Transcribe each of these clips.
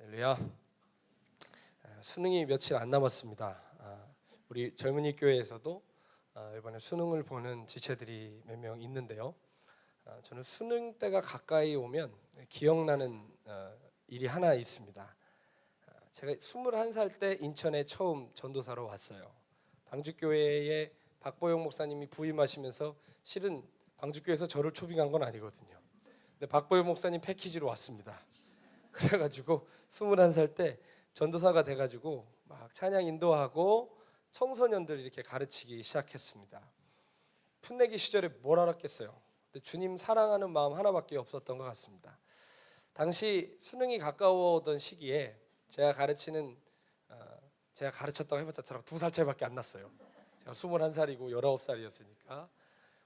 할렐루야. 수능이 며칠 안 남았습니다. 우리 젊은이 교회에서도 이번에 수능을 보는 지체들이 몇 명 있는데요. 저는 수능 때가 가까이 오면 기억나는 일이 하나 있습니다. 제가 21살 때 인천에 처음 전도사로 왔어요. 방주교회에 박보영 목사님이 부임하시면서 실은 방주교회에서 저를 초빙한 건 아니거든요. 근데 박보영 목사님 패키지로 왔습니다. 그래가지고 21살 때 전도사가 돼가지고 막 찬양 인도하고 청소년들 이렇게 가르치기 시작했습니다. 풋내기 시절에 뭘 알았겠어요. 근데 주님 사랑하는 마음 하나밖에 없었던 것 같습니다. 당시 수능이 가까워오던 시기에 제가 가르쳤다고 해봤자 저랑 2살 차이밖에 안 났어요. 제가 21살이고 19살이었으니까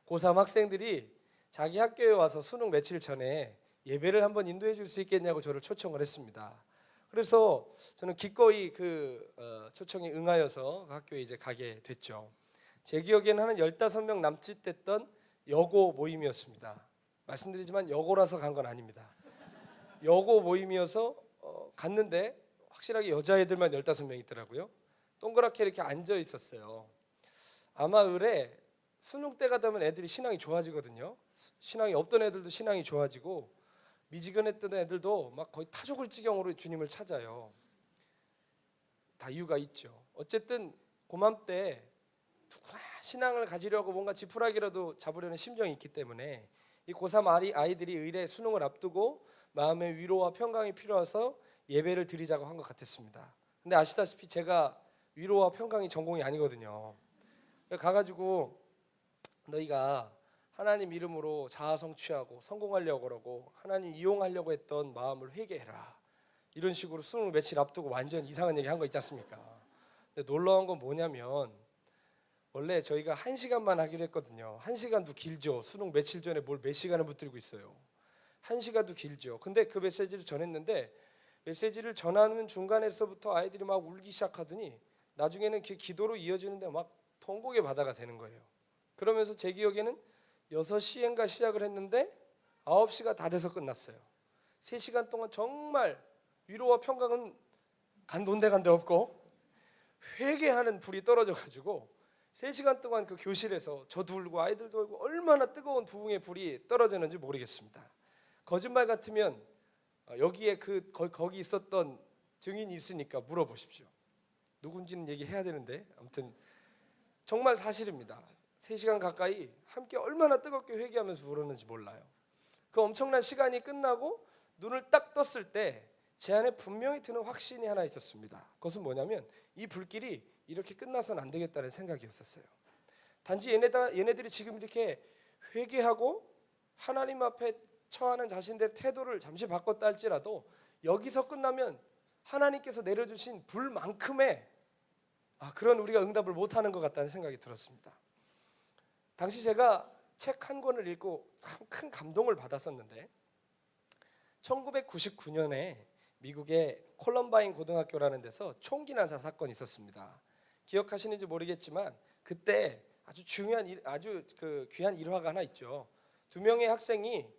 고3 학생들이 자기 학교에 와서 수능 며칠 전에 예배를 한번 인도해 줄 수 있겠냐고 저를 초청을 했습니다. 그래서 저는 기꺼이 그 초청에 응하여서 그 학교에 이제 가게 됐죠. 제 기억에는 한 15명 남짓 됐던 여고 모임이었습니다. 말씀드리지만 여고라서 간 건 아닙니다. 여고 모임이어서 갔는데 확실하게 여자애들만 15명 있더라고요. 동그랗게 이렇게 앉아 있었어요. 아마 을에 수능 때가 되면 애들이 신앙이 좋아지거든요. 신앙이 없던 애들도 신앙이 좋아지고 미지근했던 애들도 막 거의 타족을 지경으로 주님을 찾아요. 다 이유가 있죠. 어쨌든 고맘때 누구나 신앙을 가지려고 뭔가 지푸라기라도 잡으려는 심정이 있기 때문에 이 고3 아이들이 의례 수능을 앞두고 마음의 위로와 평강이 필요해서 예배를 드리자고 한 것 같았습니다. 근데 아시다시피 제가 위로와 평강이 전공이 아니거든요. 가가지고 너희가 하나님 이름으로 자아 성취하고 성공하려고 그러고 하나님 이용하려고 했던 마음을 회개해라, 이런 식으로 수능 며칠 앞두고 완전 이상한 얘기 한 거 있지 않습니까? 근데 놀라운 건 뭐냐면 원래 저희가 1시간만 하기로 했거든요. 1시간도 길죠. 수능 며칠 전에 뭘 몇 시간을 붙들고 있어요. 1시간도 길죠. 근데 그 메시지를 전했는데 메시지를 전하는 중간에서부터 아이들이 막 울기 시작하더니 나중에는 그 기도로 이어지는데 막 통곡의 바다가 되는 거예요. 그러면서 제 기억에는 6시인가 시작을 했는데 9시가 다 돼서 끝났어요. 3시간 동안 정말 위로와 평강은 온데간데 없고 회개하는 불이 떨어져가지고 3시간 동안 그 교실에서 저도 울고 아이들도 울고 얼마나 뜨거운 부흥의 불이 떨어졌는지 모르겠습니다. 거짓말 같으면 여기에 거기 있었던 증인이 있으니까 물어보십시오. 누군지는 얘기해야 되는데 아무튼 정말 사실입니다. 3시간 가까이 함께 얼마나 뜨겁게 회개하면서 울었는지 몰라요. 그 엄청난 시간이 끝나고 눈을 딱 떴을 때 제 안에 분명히 드는 확신이 하나 있었습니다. 그것은 뭐냐면 이 불길이 이렇게 끝나서는 안 되겠다는 생각이었었어요. 단지 얘네들이 지금 이렇게 회개하고 하나님 앞에 처하는 자신들의 태도를 잠시 바꿨다 할지라도 여기서 끝나면 하나님께서 내려주신 불만큼의 그런 우리가 응답을 못하는 것 같다는 생각이 들었습니다. 당시 제가 책 한 권을 읽고 참 큰 감동을 받았었는데 1999년에 미국의 콜럼바인 고등학교라는 데서 총기 난사 사건이 있었습니다. 기억하시는지 모르겠지만 그때 아주 귀한 일화가 하나 있죠. 2명의 학생이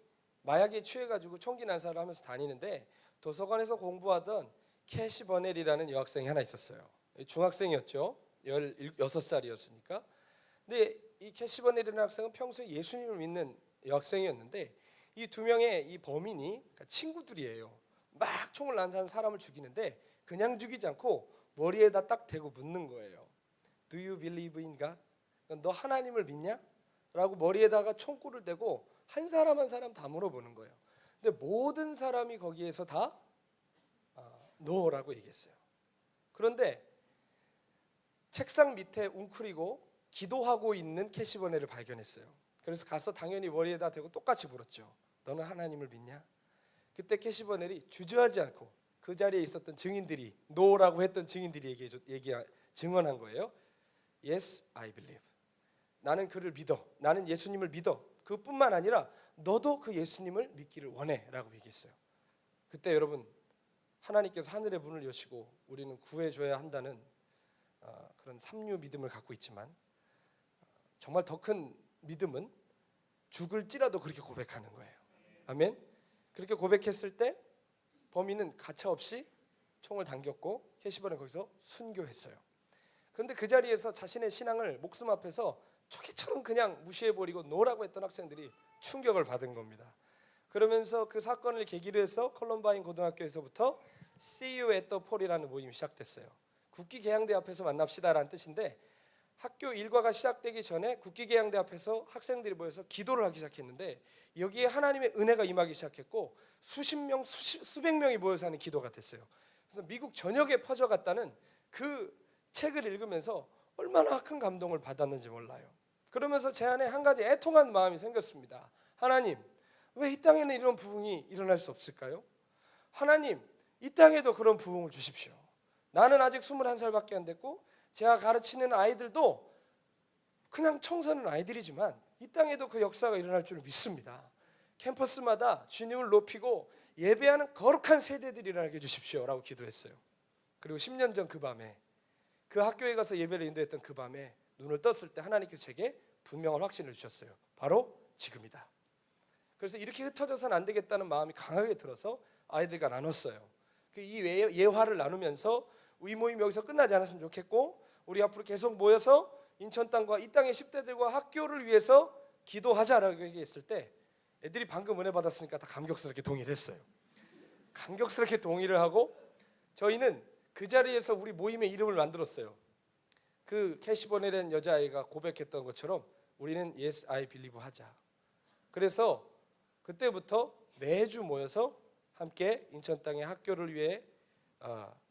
마약에 취해가지고 총기 난사를 하면서 다니는데 도서관에서 공부하던 캐시 버넬이라는 여학생이 하나 있었어요. 중학생이었죠. 16살이었으니까. 근데 이 캐시 버넬이라는 학생은 평소에 예수님을 믿는 여학생이었는데 이 2명의 이 범인이 그러니까 친구들이에요. 막 총을 난사하는 사람을 죽이는데 그냥 죽이지 않고 머리에다 딱 대고 묻는 거예요. Do you believe in God? 너 하나님을 믿냐? 라고 머리에다가 총구를 대고 한 사람 한 사람 다 물어보는 거예요. 근데 모든 사람이 거기에서 다 no라고 얘기했어요. 그런데 책상 밑에 웅크리고 기도하고 있는 캐시 버넬을 발견했어요. 그래서 가서 당연히 머리에다 대고 똑같이 물었죠. 너는 하나님을 믿냐? 그때 캐시 버넬이 주저하지 않고 그 자리에 있었던 증인들이 노라고 했던 증인들이 증언한 거예요. Yes, I believe. 나는 그를 믿어. 나는 예수님을 믿어. 그뿐만 아니라 너도 그 예수님을 믿기를 원해 라고 얘기했어요. 그때 여러분 하나님께서 하늘의 문을 여시고 우리는 구해줘야 한다는 그런 삼류 믿음을 갖고 있지만 정말 더 큰 믿음은 죽을지라도 그렇게 고백하는 거예요. 아멘. 그렇게 고백했을 때 범인은 가차없이 총을 당겼고 캐시본은 거기서 순교했어요. 그런데 그 자리에서 자신의 신앙을 목숨 앞에서 초기처럼 그냥 무시해버리고 노라고 했던 학생들이 충격을 받은 겁니다. 그러면서 그 사건을 계기로 해서 컬럼바인 고등학교에서부터 See you at the Pol이라는 모임이 시작됐어요. 국기개양대 앞에서 만납시다라는 뜻인데, 학교 일과가 시작되기 전에 국기개양대 앞에서 학생들이 모여서 기도를 하기 시작했는데, 여기에 하나님의 은혜가 임하기 시작했고 수십 명, 수백 명이 모여서 하는 기도가 됐어요. 그래서 미국 전역에 퍼져갔다는 그 책을 읽으면서 얼마나 큰 감동을 받았는지 몰라요. 그러면서 제 안에 한 가지 애통한 마음이 생겼습니다. 하나님, 왜 이 땅에는 이런 부흥이 일어날 수 없을까요? 하나님, 이 땅에도 그런 부흥을 주십시오. 나는 아직 21살밖에 안 됐고 제가 가르치는 아이들도 그냥 청소년 아이들이지만 이 땅에도 그 역사가 일어날 줄 믿습니다. 캠퍼스마다 주님을 높이고 예배하는 거룩한 세대들이 일어나게 해주십시오 라고 기도했어요. 그리고 10년 전 그 밤에, 그 학교에 가서 예배를 인도했던 그 밤에 눈을 떴을 때 하나님께서 제게 분명한 확신을 주셨어요. 바로 지금이다. 그래서 이렇게 흩어져서는 안 되겠다는 마음이 강하게 들어서 아이들과 나눴어요. 이 예화를 나누면서 이 모임이 여기서 끝나지 않았으면 좋겠고, 우리 앞으로 계속 모여서 인천 땅과 이 땅의 10대들과 학교를 위해서 기도하자라고 얘기했을 때 애들이 방금 은혜 받았으니까 다 감격스럽게 동의를 했어요. 감격스럽게 동의를 하고 저희는 그 자리에서 우리 모임의 이름을 만들었어요. 그 캐시버넬이라는 여자아이가 고백했던 것처럼 우리는 Yes, I Believe 하자. 그래서 그때부터 매주 모여서 함께 인천 땅의 학교를 위해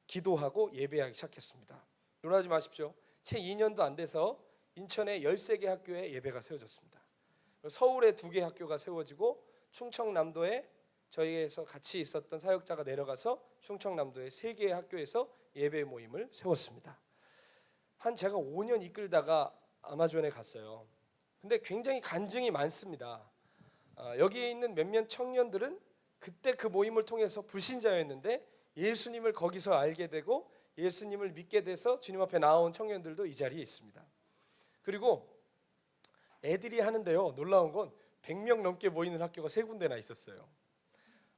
기도하고 예배하기 시작했습니다. 놀라지 마십시오. 채 2년도 안 돼서 인천의 13개 학교에 예배가 세워졌습니다. 서울에 2개 학교가 세워지고 충청남도에 저희에서 같이 있었던 사역자가 내려가서 충청남도의 3개의 학교에서 예배 모임을 세웠습니다. 제가 5년 이끌다가 아마존에 갔어요. 근데 굉장히 간증이 많습니다. 여기에 있는 몇몇 청년들은 그때 그 모임을 통해서 불신자였는데 예수님을 거기서 알게 되고 예수님을 믿게 돼서 주님 앞에 나온 청년들도 이 자리에 있습니다. 그리고 애들이 하는데요, 놀라운 건 100명 넘게 모이는 학교가 3군데나 있었어요.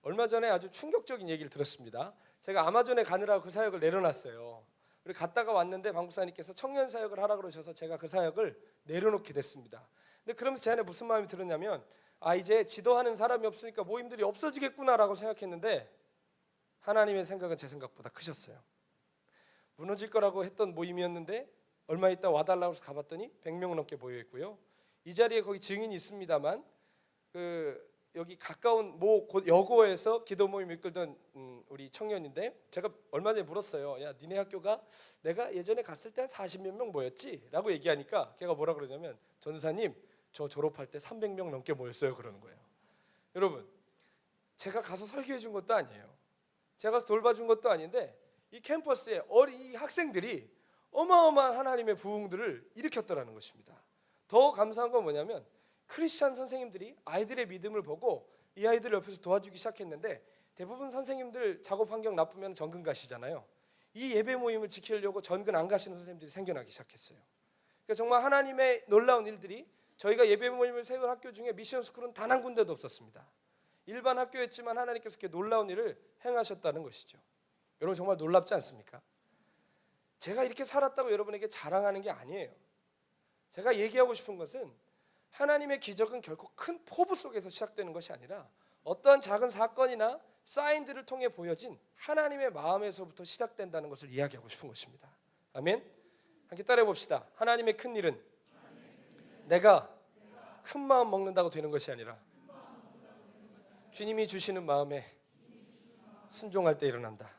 얼마 전에 아주 충격적인 얘기를 들었습니다. 제가 아마존에 가느라고 그 사역을 내려놨어요. 그리고 갔다가 왔는데 방목사님께서 청년 사역을 하라 그러셔서 제가 그 사역을 내려놓게 됐습니다. 근데 그러면서 제 안에 무슨 마음이 들었냐면, 이제 지도하는 사람이 없으니까 모임들이 없어지겠구나라고 생각했는데 하나님의 생각은 제 생각보다 크셨어요. 무너질 거라고 했던 모임이었는데 얼마 있다 와달라고 해서 가봤더니 100명 넘게 모여 있고요. 이 자리에 거기 증인이 있습니다만 여기 가까운 모 여고에서 기도 모임 이끌던 우리 청년인데, 제가 얼마 전에 물었어요. 야, 니네 학교가 내가 예전에 갔을 때 한 40몇 명 모였지? 라고 얘기하니까 걔가 뭐라 그러냐면, 전사님, 저 졸업할 때 300명 넘게 모였어요 그러는 거예요. 여러분, 제가 가서 설교해 준 것도 아니에요. 제가 가서 돌봐준 것도 아닌데 이 캠퍼스에 이 학생들이 어마어마한 하나님의 부흥들을 일으켰더라는 것입니다. 더 감사한 건 뭐냐면, 크리스찬 선생님들이 아이들의 믿음을 보고 이 아이들 옆에서 도와주기 시작했는데, 대부분 선생님들 작업 환경 나쁘면 전근 가시잖아요. 이 예배 모임을 지키려고 전근 안 가시는 선생님들이 생겨나기 시작했어요. 그러니까 정말 하나님의 놀라운 일들이, 저희가 예배 모임을 세운 학교 중에 미션 스쿨은 단 한 군데도 없었습니다. 일반 학교였지만 하나님께서 이렇게 놀라운 일을 행하셨다는 것이죠. 여러분, 정말 놀랍지 않습니까? 제가 이렇게 살았다고 여러분에게 자랑하는 게 아니에요. 제가 얘기하고 싶은 것은, 하나님의 기적은 결코 큰 포부 속에서 시작되는 것이 아니라 어떠한 작은 사건이나 사인들을 통해 보여진 하나님의 마음에서부터 시작된다는 것을 이야기하고 싶은 것입니다. 아멘. 함께 따라해 봅시다. 하나님의 큰 일은 내가 큰 마음 먹는다고 되는 것이 아니라 주님이 주시는 마음에 순종할 때 일어난다.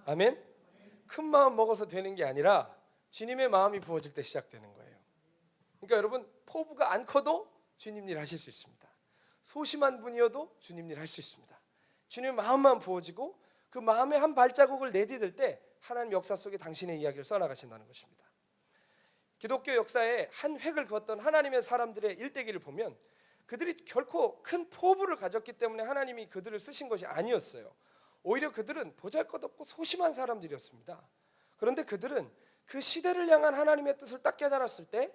아멘. 큰 마음 먹어서 되는 게 아니라 주님의 마음이 부어질 때 시작되는 거예요. 그러니까 여러분, 포부가 안 커도 주님 일 하실 수 있습니다. 소심한 분이어도 주님 일 할 수 있습니다. 주님의 마음만 부어지고 그 마음의 한 발자국을 내디딜 때 하나님 역사 속에 당신의 이야기를 써나가신다는 것입니다. 기독교 역사에 한 획을 그었던 하나님의 사람들의 일대기를 보면 그들이 결코 큰 포부를 가졌기 때문에 하나님이 그들을 쓰신 것이 아니었어요. 오히려 그들은 보잘것없고 소심한 사람들이었습니다. 그런데 그들은 그 시대를 향한 하나님의 뜻을 딱 깨달았을 때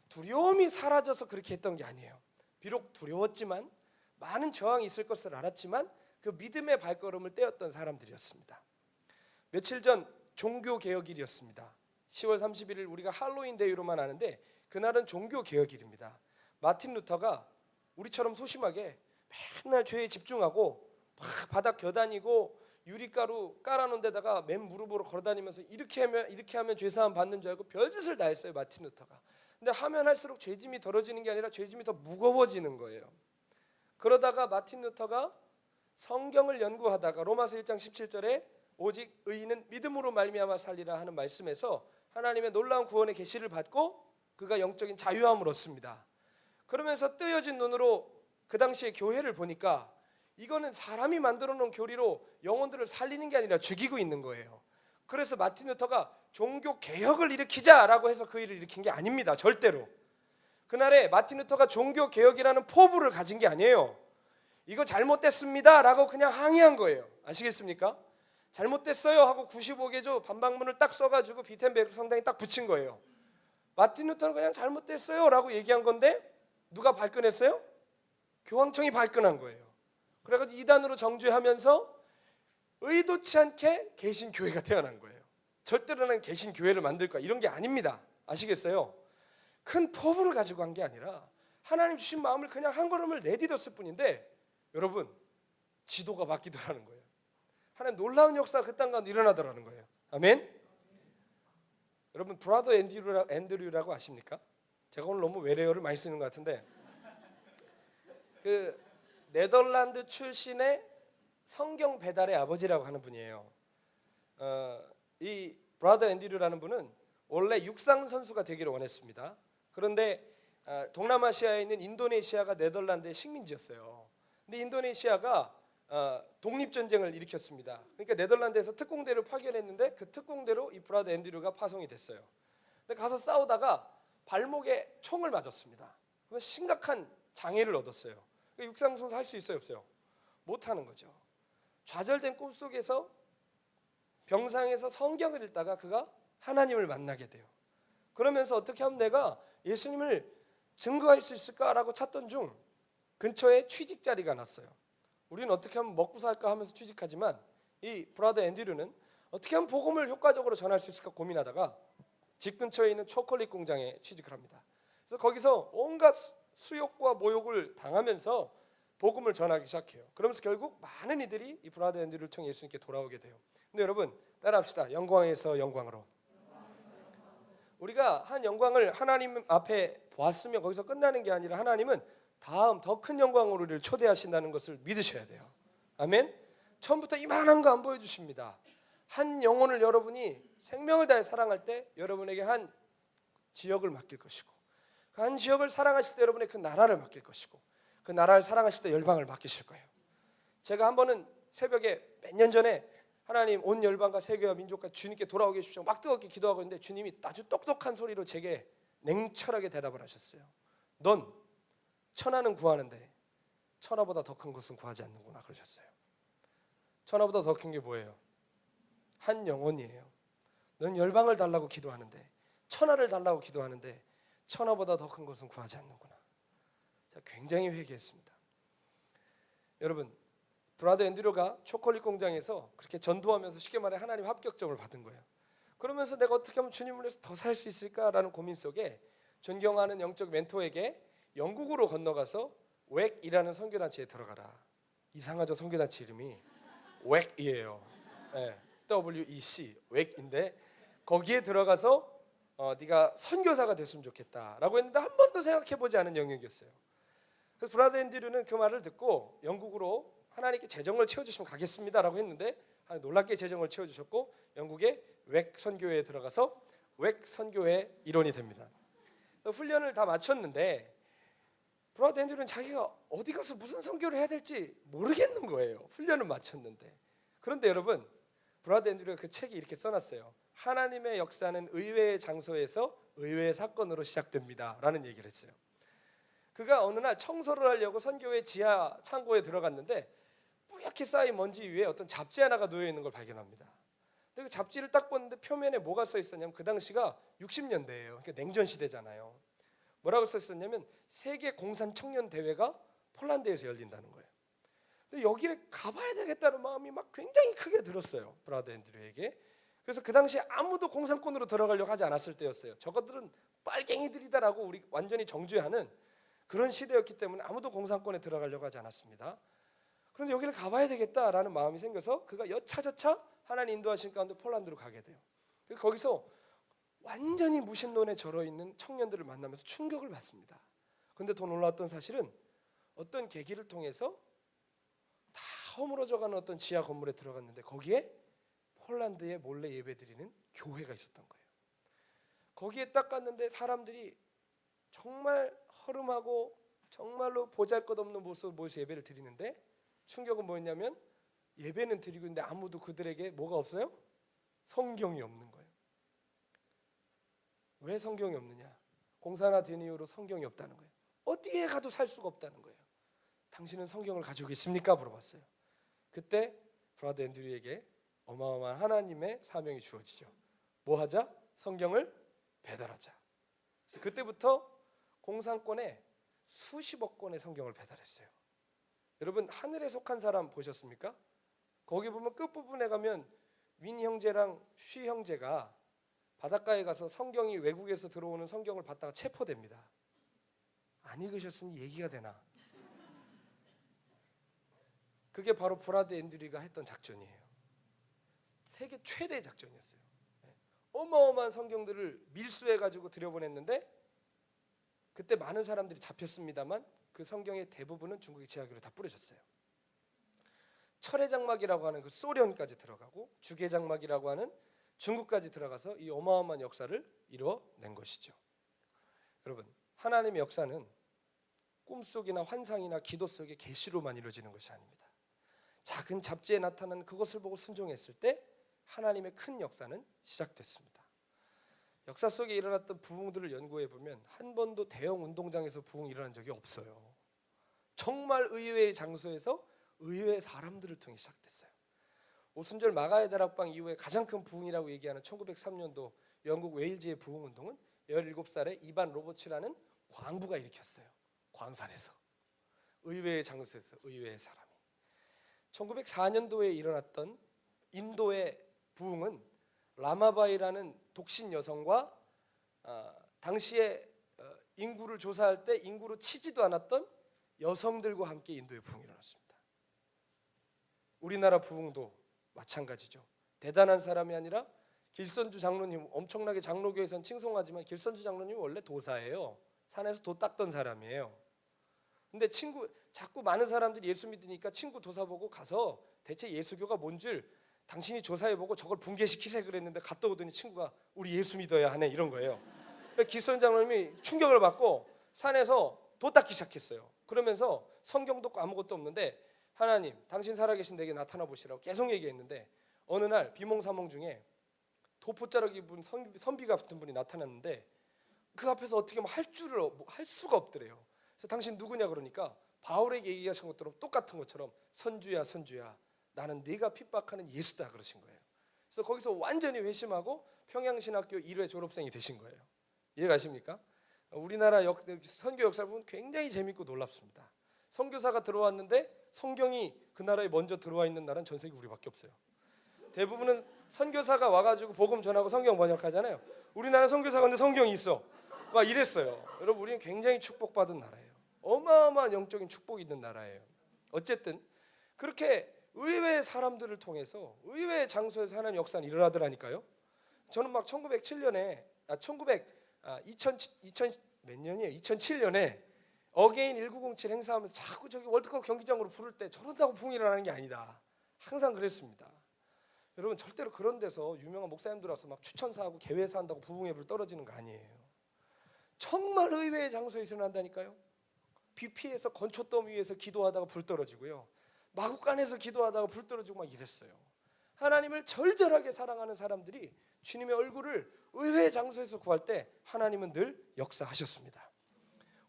두려움이 사라져서 그렇게 했던 게 아니에요. 비록 두려웠지만, 많은 저항이 있을 것을 알았지만 그 믿음의 발걸음을 떼었던 사람들이었습니다. 며칠 전 종교개혁일이었습니다. 10월 31일 우리가 할로윈 데이로만 아는데 그날은 종교개혁일입니다. 마틴 루터가 우리처럼 소심하게 맨날 죄에 집중하고 막 바닥 겨다니고 유리가루 깔아놓은 데다가 맨 무릎으로 걸어다니면서 이렇게 하면 죄사함 받는 줄 알고 별짓을 다 했어요, 마틴 루터가. 근데 하면 할수록 죄짐이 덜어지는 게 아니라 죄짐이 더 무거워지는 거예요. 그러다가 마틴 루터가 성경을 연구하다가 로마서 1장 17절에 오직 의인은 믿음으로 말미암아 살리라 하는 말씀에서 하나님의 놀라운 구원의 계시를 받고 그가 영적인 자유함을 얻습니다. 그러면서 뜨여진 눈으로 그 당시에 교회를 보니까 이거는 사람이 만들어 놓은 교리로 영혼들을 살리는 게 아니라 죽이고 있는 거예요. 그래서 마틴 루터가 종교 개혁을 일으키자라고 해서 그 일을 일으킨 게 아닙니다. 절대로. 그날에 마틴 루터가 종교 개혁이라는 포부를 가진 게 아니에요. 이거 잘못됐습니다 라고 그냥 항의한 거예요. 아시겠습니까? 잘못됐어요 하고 95개조 반박문을 딱 써가지고 비텐베르크 성당에 딱 붙인 거예요. 마틴 루터는 그냥 잘못됐어요 라고 얘기한 건데 누가 발끈했어요? 교황청이 발끈한 거예요. 그래가지고 이단으로 정죄하면서 의도치 않게 개신교회가 태어난 거예요. 절대로 난 개신교회를 만들 거야 이런 게 아닙니다. 아시겠어요? 큰 포부를 가지고 한 게 아니라 하나님 주신 마음을 그냥 한 걸음을 내딛었을 뿐인데 여러분 지도가 바뀌더라는 거예요. 하나님 놀라운 역사가 그땅 가운데 일어나더라는 거예요. 아멘. 여러분 브라더 앤드류라고 아십니까? 제가 오늘 너무 외래어를 많이 쓰는 것 같은데 그 네덜란드 출신의 성경 배달의 아버지라고 하는 분이에요. 이 브라더 앤드류라는 분은 원래 육상 선수가 되기를 원했습니다. 그런데 동남아시아에 있는 인도네시아가 네덜란드의 식민지였어요. 근데 인도네시아가 독립전쟁을 일으켰습니다. 그러니까 네덜란드에서 특공대를 파견했는데 그 특공대로 이 브라더 앤드류가 파송이 됐어요. 근데 가서 싸우다가 발목에 총을 맞았습니다. 그래서 심각한 장애를 얻었어요. 그러니까 육상 선수 할 수 있어요, 없어요? 못하는 거죠. 좌절된 꿈속에서 병상에서 성경을 읽다가 그가 하나님을 만나게 돼요. 그러면서 어떻게 하면 내가 예수님을 증거할 수 있을까라고 찾던 중 근처에 취직 자리가 났어요. 우리는 어떻게 하면 먹고 살까 하면서 취직하지만 이 브라더 앤드류는 어떻게 하면 복음을 효과적으로 전할 수 있을까 고민하다가 집 근처에 있는 초콜릿 공장에 취직을 합니다. 그래서 거기서 온갖 수욕과 모욕을 당하면서 복음을 전하기 시작해요. 그러면서 결국 많은 이들이 이 브라더 앤드류를 통해 예수님께 돌아오게 돼요. 근데 여러분 따라합시다. 영광에서 영광으로. 우리가 한 영광을 하나님 앞에 보았으면 거기서 끝나는 게 아니라 하나님은 다음 더 큰 영광으로 우리를 초대하신다는 것을 믿으셔야 돼요. 아멘. 처음부터 이만한 거 안 보여주십니다. 한 영혼을 여러분이 생명을 다해 사랑할 때 여러분에게 한 지역을 맡길 것이고 그 한 지역을 사랑하실 때 여러분의 그 나라를 맡길 것이고 그 나라를 사랑하실 때 열방을 맡기실 거예요. 제가 한 번은 새벽에 몇 년 전에 하나님 온 열방과 세계와 민족과 주님께 돌아오게 해주십시오 막 뜨겁게 기도하고 있는데 주님이 아주 똑똑한 소리로 제게 냉철하게 대답을 하셨어요. 넌 천하는 구하는데 천하보다 더 큰 것은 구하지 않는구나 그러셨어요. 천하보다 더 큰 게 뭐예요? 한 영혼이에요. 넌 열방을 달라고 기도하는데 천하를 달라고 기도하는데 천하보다 더 큰 것은 구하지 않는구나. 제가 굉장히 회개했습니다. 여러분 브라더 앤드류가 초콜릿 공장에서 그렇게 전도하면서 쉽게 말해 하나님 합격점을 받은 거예요. 그러면서 내가 어떻게 하면 주님을 위해서 더 살 수 있을까라는 고민 속에 존경하는 영적 멘토에게 영국으로 건너가서 웩이라는 선교단체에 들어가라. 이상하죠? 선교단체 이름이 웩이에요. 네, WEC 웩인데 거기에 들어가서 네가 선교사가 됐으면 좋겠다라고 했는데 한 번도 생각해보지 않은 영역이었어요. 그래서 브라더 앤드류는 그 말을 듣고 영국으로 하나님께 재정을 채워주시면 가겠습니다라고 했는데 놀랍게 재정을 채워주셨고 영국의 웩 선교회에 들어가서 웩 선교회 일원이 됩니다. 훈련을 다 마쳤는데 브라더 앤드류는 자기가 어디 가서 무슨 선교를 해야 될지 모르겠는 거예요. 훈련을 마쳤는데. 그런데 여러분 브라더 앤드류가 그 책에 이렇게 써놨어요. 하나님의 역사는 의외의 장소에서 의외의 사건으로 시작됩니다 라는 얘기를 했어요. 그가 어느 날 청소를 하려고 선교회 지하 창고에 들어갔는데 뿌옇게 쌓인 먼지 위에 어떤 잡지 하나가 놓여 있는 걸 발견합니다. 근데 그 잡지를 딱 보는데 표면에 뭐가 써 있었냐면 그 당시가 60년대예요. 그러니까 냉전 시대잖아요. 뭐라고 써 있었냐면 세계 공산 청년 대회가 폴란드에서 열린다는 거예요. 근데 여기를 가봐야 되겠다는 마음이 막 굉장히 크게 들었어요, 브라더 앤드류에게. 그래서 그 당시에 아무도 공산권으로 들어가려고 하지 않았을 때였어요. 저것들은 빨갱이들이다라고 우리 완전히 정죄하는 그런 시대였기 때문에 아무도 공산권에 들어가려고 하지 않았습니다. 그런데 여기를 가봐야 되겠다라는 마음이 생겨서 그가 여차저차 하나님 인도하신 가운데 폴란드로 가게 돼요. 그래서 거기서 완전히 무신론에 절어있는 청년들을 만나면서 충격을 받습니다. 그런데 더 놀라웠던 사실은 어떤 계기를 통해서 다 허물어져가는 어떤 지하 건물에 들어갔는데 거기에 폴란드에 몰래 예배드리는 교회가 있었던 거예요. 거기에 딱 갔는데 사람들이 정말 허름하고 정말로 보잘것없는 모습으로 모여서 예배를 드리는데 충격은 뭐였냐면 예배는 드리고 있는데 아무도 그들에게 뭐가 없어요? 성경이 없는 거예요. 왜 성경이 없느냐? 공산화 된 이후로 성경이 없다는 거예요. 어디에 가도 살 수가 없다는 거예요. 당신은 성경을 가지고 있습니까? 물어봤어요. 그때 브라더 앤드류에게 어마어마한 하나님의 사명이 주어지죠. 뭐 하자? 성경을 배달하자. 그래서 그때부터 공산권에 수십억 권의 성경을 배달했어요. 여러분 하늘에 속한 사람 보셨습니까? 거기 보면 끝부분에 가면 윈 형제랑 쉬 형제가 바닷가에 가서 성경이 외국에서 들어오는 성경을 받다가 체포됩니다. 안 읽으셨으니 얘기가 되나? 그게 바로 브라더 앤드류가 했던 작전이에요. 세계 최대 작전이었어요. 어마어마한 성경들을 밀수해가지고 들여보냈는데 그때 많은 사람들이 잡혔습니다만 그 성경의 대부분은 중국의 지하교로 다 뿌려졌어요. 철회장막이라고 하는 그 소련까지 들어가고 주계장막이라고 하는 중국까지 들어가서 이 어마어마한 역사를 이뤄낸 것이죠. 여러분 하나님의 역사는 꿈속이나 환상이나 기도 속의 계시로만 이루어지는 것이 아닙니다. 작은 잡지에 나타난 그것을 보고 순종했을 때 하나님의 큰 역사는 시작됐습니다. 역사 속에 일어났던 부흥들을 연구해 보면 한 번도 대형 운동장에서 부흥이 일어난 적이 없어요. 정말 의외의 장소에서 의외의 사람들을 통해 시작됐어요. 오순절 마가의 다락방 이후에 가장 큰 부흥이라고 얘기하는 1903년도 영국 웨일즈의 부흥운동은 17살의 이반 로버츠라는 광부가 일으켰어요. 광산에서 의외의 장소에서 의외의 사람이. 1904년도에 일어났던 인도의 부흥은 라마바이라는 독신 여성과 당시에 인구를 조사할 때 인구로 치지도 않았던 여성들과 함께 인도의 부흥이 일어났습니다. 우리나라 부흥도 마찬가지죠. 대단한 사람이 아니라 길선주 장로님, 엄청나게 장로교에선 칭송하지만 길선주 장로님이 원래 도사예요. 산에서 도 닦던 사람이에요. 근데 자꾸 많은 사람들이 예수 믿으니까 친구 도사 보고 가서 대체 예수교가 뭔 줄 당신이 조사해보고 저걸 붕괴시키세 그랬는데 갔다 오더니 친구가 우리 예수 믿어야 하네 이런 거예요. 길선 장로님이 충격을 받고 산에서 도 닦기 시작했어요. 그러면서 성경도 없고 아무것도 없는데 하나님 당신 살아계신 내게 나타나 보시라고 계속 얘기했는데 어느 날 비몽사몽 중에 도포자락 입은 선비 같은 분이 나타났는데 그 앞에서 어떻게 할 수가 없더래요. 그래서 당신 누구냐 그러니까 바울에게 얘기하신 것처럼 똑같은 것처럼 선주야 나는 네가 핍박하는 예수다 그러신 거예요. 그래서 거기서 완전히 회심하고 평양신학교 1회 졸업생이 되신 거예요. 이해가십니까? 우리나라 선교 역사를 보면 굉장히 재밌고 놀랍습니다. 선교사가 들어왔는데 성경이 그 나라에 먼저 들어와 있는 나라는 전 세계 우리밖에 없어요. 대부분은 선교사가 와가지고 복음 전하고 성경 번역하잖아요. 우리나라 선교사가 근데 성경이 있어 막 이랬어요. 여러분 우리는 굉장히 축복받은 나라예요. 어마어마한 영적인 축복이 있는 나라예요. 어쨌든 그렇게 의외의 사람들을 통해서 의외의 장소에서 하나님 역사는 일어나더라니까요. 저는 막 2007년에 몇 년이에요? 2007년에 어게인 1907 행사하면서 자꾸 저기 월드컵 경기장으로 부를 때 저런다고 부흥이 일어나는 게 아니다. 항상 그랬습니다. 여러분 절대로 그런 데서 유명한 목사님들 와서 막 추천사하고 개회사 한다고 부흥의 불 떨어지는 거 아니에요. 정말 의외의 장소에서 일어난다니까요. 비 피해서 건초더미 위에서 기도하다가 불 떨어지고요. 마국간에서 기도하다가 불 떨어지고 막 이랬어요. 하나님을 절절하게 사랑하는 사람들이 주님의 얼굴을 의외의 장소에서 구할 때 하나님은 늘 역사하셨습니다.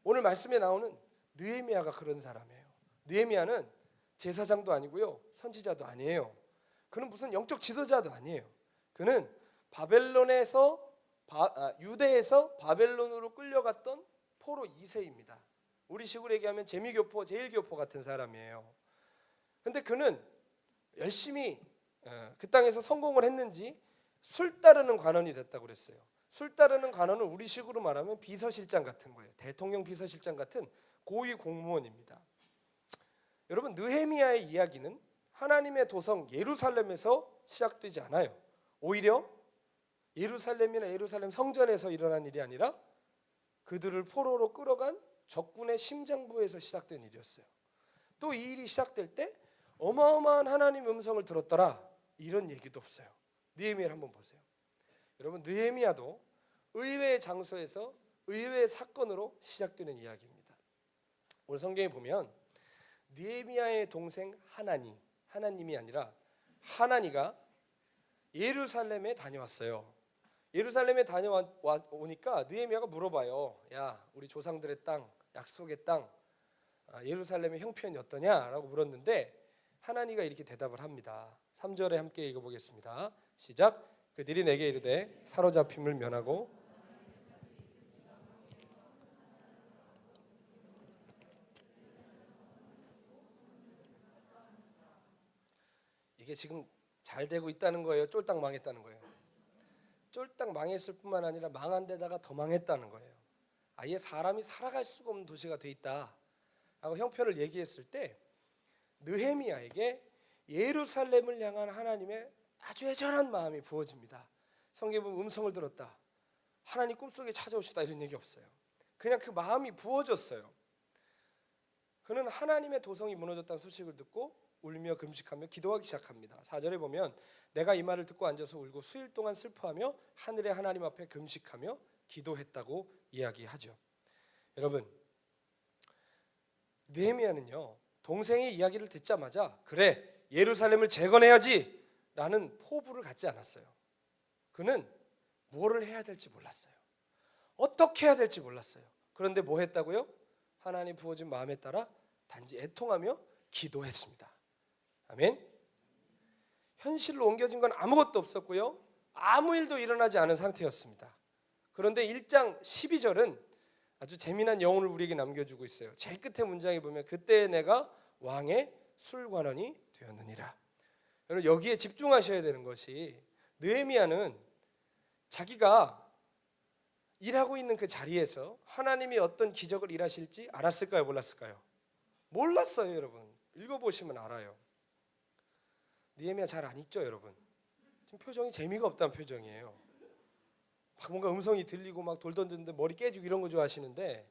오늘 말씀에 나오는 느헤미야가 그런 사람이에요. 느헤미야는 제사장도 아니고요, 선지자도 아니에요. 그는 무슨 영적 지도자도 아니에요. 그는 유대에서 바벨론으로 끌려갔던 포로 2세입니다. 우리 식으로 얘기하면 재미교포, 제일교포 같은 사람이에요. 근데 그는 열심히 그 땅에서 성공을 했는지 술 따르는 관원이 됐다고 그랬어요. 술 따르는 관원은 우리식으로 말하면 비서실장 같은 거예요. 대통령 비서실장 같은 고위 공무원입니다. 여러분, 느헤미야의 이야기는 하나님의 도성 예루살렘에서 시작되지 않아요. 오히려 예루살렘이나 예루살렘 성전에서 일어난 일이 아니라 그들을 포로로 끌어간 적군의 심장부에서 시작된 일이었어요. 또 이 일이 시작될 때 어마어마한 하나님 음성을 들었더라, 이런 얘기도 없어요. 느헤미야를 한번 보세요. 여러분, 느헤미야도 의외의 장소에서 의외의 사건으로 시작되는 이야기입니다. 오늘 성경에 보면 느헤미야의 동생 하나님이 아니라 하나니가 예루살렘에 다녀왔어요. 예루살렘에 다녀오니까 느헤미야가 물어봐요. 야, 우리 조상들의 땅, 약속의 땅, 예루살렘의 형편이 어떠냐라고 물었는데 하나니가 이렇게 대답을 합니다. 3절에 함께 읽어보겠습니다. 시작. 그들이 내게 이르되 사로잡힘을 면하고 이게 지금 잘 되고 있다는 거예요? 쫄딱 망했다는 거예요? 쫄딱 망했을 뿐만 아니라 망한 데다가 더 망했다는 거예요. 아예 사람이 살아갈 수가 없는 도시가 돼 있다 라고 형편을 얘기했을 때 느헤미야에게 예루살렘을 향한 하나님의 아주 애절한 마음이 부어집니다. 성경에 보면 음성을 들었다, 하나님 꿈속에 찾아오시다, 이런 얘기 없어요. 그냥 그 마음이 부어졌어요. 그는 하나님의 도성이 무너졌다는 소식을 듣고 울며 금식하며 기도하기 시작합니다. 4절에 보면 내가 이 말을 듣고 앉아서 울고 수일 동안 슬퍼하며 하늘의 하나님 앞에 금식하며 기도했다고 이야기하죠. 여러분, 느헤미야는요, 동생의 이야기를 듣자마자 그래, 예루살렘을 재건해야지 라는 포부를 갖지 않았어요. 그는 뭐를 해야 될지 몰랐어요. 어떻게 해야 될지 몰랐어요. 그런데 뭐 했다고요? 하나님 부어진 마음에 따라 단지 애통하며 기도했습니다. 아멘. 현실로 옮겨진 건 아무것도 없었고요, 아무 일도 일어나지 않은 상태였습니다. 그런데 1장 12절은 아주 재미난 여운을 우리에게 남겨주고 있어요. 제일 끝에 문장에 보면 그때 내가 왕의 술관원이 되었느니라. 여러분, 여기에 집중하셔야 되는 것이 느헤미야는 자기가 일하고 있는 그 자리에서 하나님이 어떤 기적을 일하실지 알았을까요? 몰랐을까요? 몰랐어요. 여러분, 읽어보시면 알아요. 느헤미야 잘 안 읽죠, 여러분? 지금 표정이 재미가 없다는 표정이에요. 막 뭔가 음성이 들리고 막 돌 던지는데 머리 깨지고 이런 거 좋아하시는데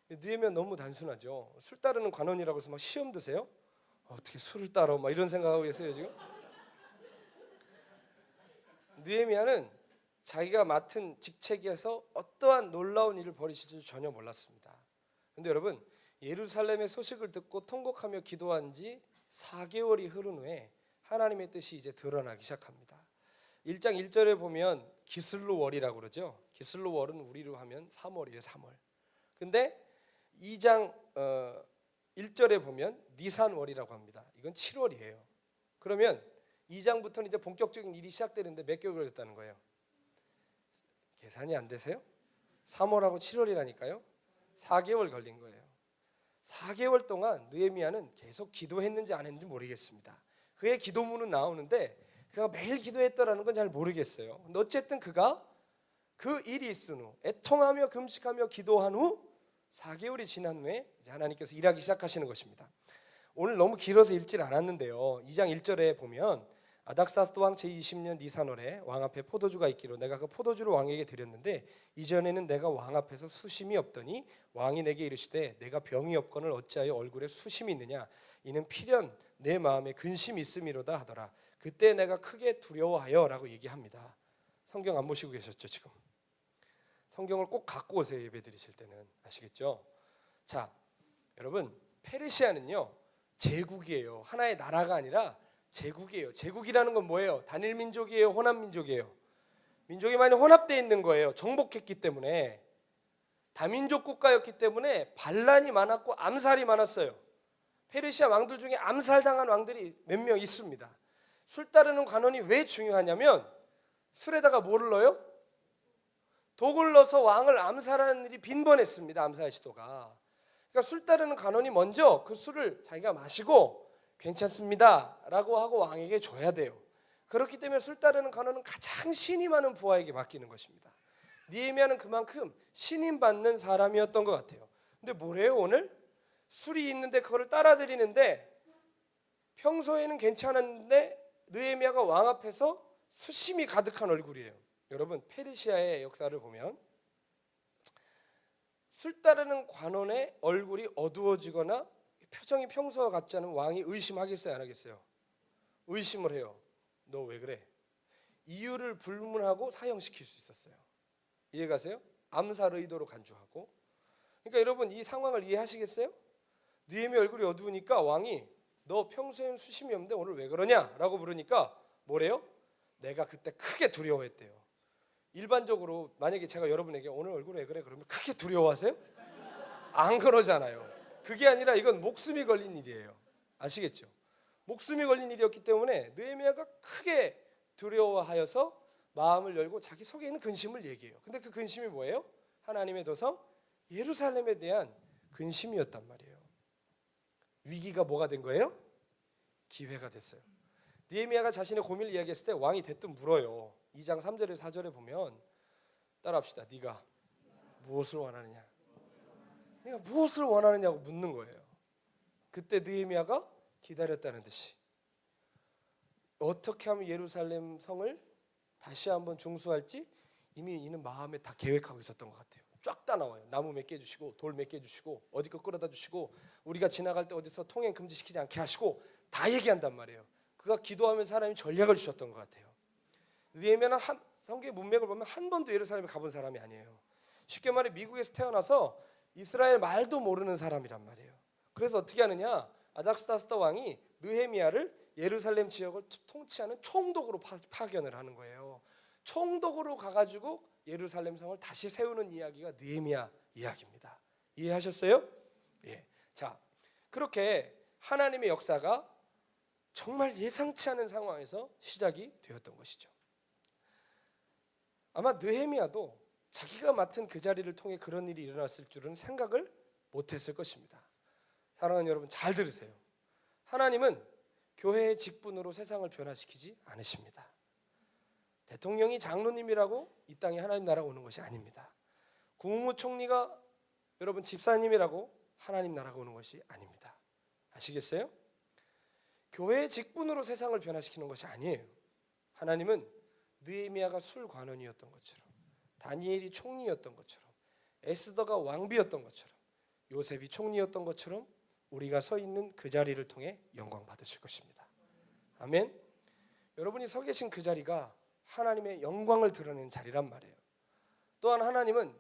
느헤미야 너무 단순하죠. 술 따르는 관원이라고 해서 막 시험 드세요? 어떻게 술을 따러 막 이런 생각하고 계세요 지금? 느헤미야는 자기가 맡은 직책에서 어떠한 놀라운 일을 벌이실 줄 전혀 몰랐습니다. 그런데 여러분, 예루살렘의 소식을 듣고 통곡하며 기도한 지 4개월이 흐른 후에 하나님의 뜻이 이제 드러나기 시작합니다. 1장 1절에 보면 기슬로월이라고 그러죠. 기슬로월은 우리로 하면 3월이에요. 3월. 근데 2장 1절에 보면 니산월이라고 합니다. 이건 7월이에요. 그러면 2장부터는 이제 본격적인 일이 시작되는데 몇 개월 걸렸다는 거예요? 계산이 안 되세요? 3월하고 7월이라니까요. 4개월 걸린 거예요. 4개월 동안 느헤미야는 계속 기도했는지 안 했는지 모르겠습니다. 그의 기도문은 나오는데 그가 매일 기도했다라는 건 잘 모르겠어요. 근데 어쨌든 그가 그 일이 있은 후 애통하며 금식하며 기도한 후 4개월이 지난 후에 이제 하나님께서 일하기 시작하시는 것입니다. 오늘 너무 길어서 읽질 않았는데요, 2장 1절에 보면 아닥사스도 왕 제20년 니산월에 왕 앞에 포도주가 있기로 내가 그 포도주를 왕에게 드렸는데 이전에는 내가 왕 앞에서 수심이 없더니 왕이 내게 이르시되 내가 병이 없거늘 어찌하여 얼굴에 수심이 있느냐, 이는 필연 내 마음에 근심이 있음이로다 하더라. 그때 내가 크게 두려워하여 라고 얘기합니다. 성경 안 보시고 계셨죠? 지금 성경을 꼭 갖고 오세요. 예배 드리실 때는. 아시겠죠? 자, 여러분, 페르시아는요 제국이에요. 하나의 나라가 아니라 제국이에요. 제국이라는 건 뭐예요? 단일 민족이에요? 혼합 민족이에요? 민족이 많이 혼합되어 있는 거예요. 정복했기 때문에. 다민족 국가였기 때문에 반란이 많았고 암살이 많았어요. 페르시아 왕들 중에 암살당한 왕들이 몇 명 있습니다. 술 따르는 관원이 왜 중요하냐면 술에다가 뭐를 넣어요? 독을 넣어서 왕을 암살하는 일이 빈번했습니다. 암살 시도가. 그러니까 술 따르는 관원이 먼저 그 술을 자기가 마시고 괜찮습니다 라고 하고 왕에게 줘야 돼요. 그렇기 때문에 술 따르는 관원은 가장 신임하는 부하에게 맡기는 것입니다. 느헤미야는 그만큼 신임받는 사람이었던 것 같아요. 근데 뭐래요 오늘? 술이 있는데 그거를 따라드리는데 평소에는 괜찮았는데 느헤미야가 왕 앞에서 수심이 가득한 얼굴이에요. 여러분 페르시아의 역사를 보면 술 따르는 관원의 얼굴이 어두워지거나 표정이 평소와 같지 않은 왕이 의심하겠어요 안 하겠어요? 의심을 해요. 너 왜 그래? 이유를 불문하고 사형시킬 수 있었어요. 이해가세요? 암살 의도로 간주하고. 그러니까 여러분 이 상황을 이해하시겠어요? 느헤미야 얼굴이 어두우니까 왕이 너 평소엔 수심이 없는데 오늘 왜 그러냐? 라고 물으니까 뭐래요? 내가 그때 크게 두려워했대요. 일반적으로 만약에 제가 여러분에게 오늘 얼굴 왜 그래? 그러면 크게 두려워하세요? 안 그러잖아요. 그게 아니라 이건 목숨이 걸린 일이에요. 아시겠죠? 목숨이 걸린 일이었기 때문에 느헤미야가 크게 두려워하여서 마음을 열고 자기 속에 있는 근심을 얘기해요. 근데 그 근심이 뭐예요? 하나님의 도성 예루살렘에 대한 근심이었단 말이에요. 위기가 뭐가 된 거예요? 기회가 됐어요. 느헤미야가 자신의 고민을 이야기했을 때 왕이 대뜸 물어요. 2장 3절에 4절에 보면 따라합시다. 네가 무엇을 원하느냐? 네가 무엇을 원하느냐고 묻는 거예요. 그때 느헤미야가 기다렸다는 듯이 어떻게 하면 예루살렘 성을 다시 한번 중수할지 이미 이는 마음에 다 계획하고 있었던 것 같아요. 쫙 다 나와요. 나무 몇 개 주시고 돌 몇 개 주시고 어디 거 끌어다 주시고 우리가 지나갈 때 어디서 통행 금지시키지 않게 하시고 다 얘기한단 말이에요. 그가 기도하면서 하나님이 전략을 주셨던 것 같아요. 느헤미야는 성경의 문맥을 보면 한 번도 예루살렘에 가본 사람이 아니에요. 쉽게 말해 미국에서 태어나서 이스라엘 말도 모르는 사람이란 말이에요. 그래서 어떻게 하느냐? 아닥스다스다 왕이 느헤미야를 예루살렘 지역을 통치하는 총독으로 파견을 하는 거예요. 총독으로 가가지고 예루살렘 성을 다시 세우는 이야기가 느헤미야 이야기입니다. 이해하셨어요? 예. 자, 그렇게 하나님의 역사가 정말 예상치 않은 상황에서 시작이 되었던 것이죠. 아마 느헤미야도 자기가 맡은 그 자리를 통해 그런 일이 일어났을 줄은 생각을 못했을 것입니다. 사랑하는 여러분 잘 들으세요. 하나님은 교회의 직분으로 세상을 변화시키지 않으십니다. 대통령이 장로님이라고 이 땅에 하나님 나라가 오는 것이 아닙니다. 국무총리가 여러분 집사님이라고 하나님 나라가 오는 것이 아닙니다. 아시겠어요? 교회의 직분으로 세상을 변화시키는 것이 아니에요. 하나님은 느헤미야가 술관원이었던 것처럼 다니엘이 총리였던 것처럼 에스더가 왕비였던 것처럼 요셉이 총리였던 것처럼 우리가 서 있는 그 자리를 통해 영광 받으실 것입니다. 아멘. 여러분이 서 계신 그 자리가 하나님의 영광을 드러내는 자리란 말이에요. 또한 하나님은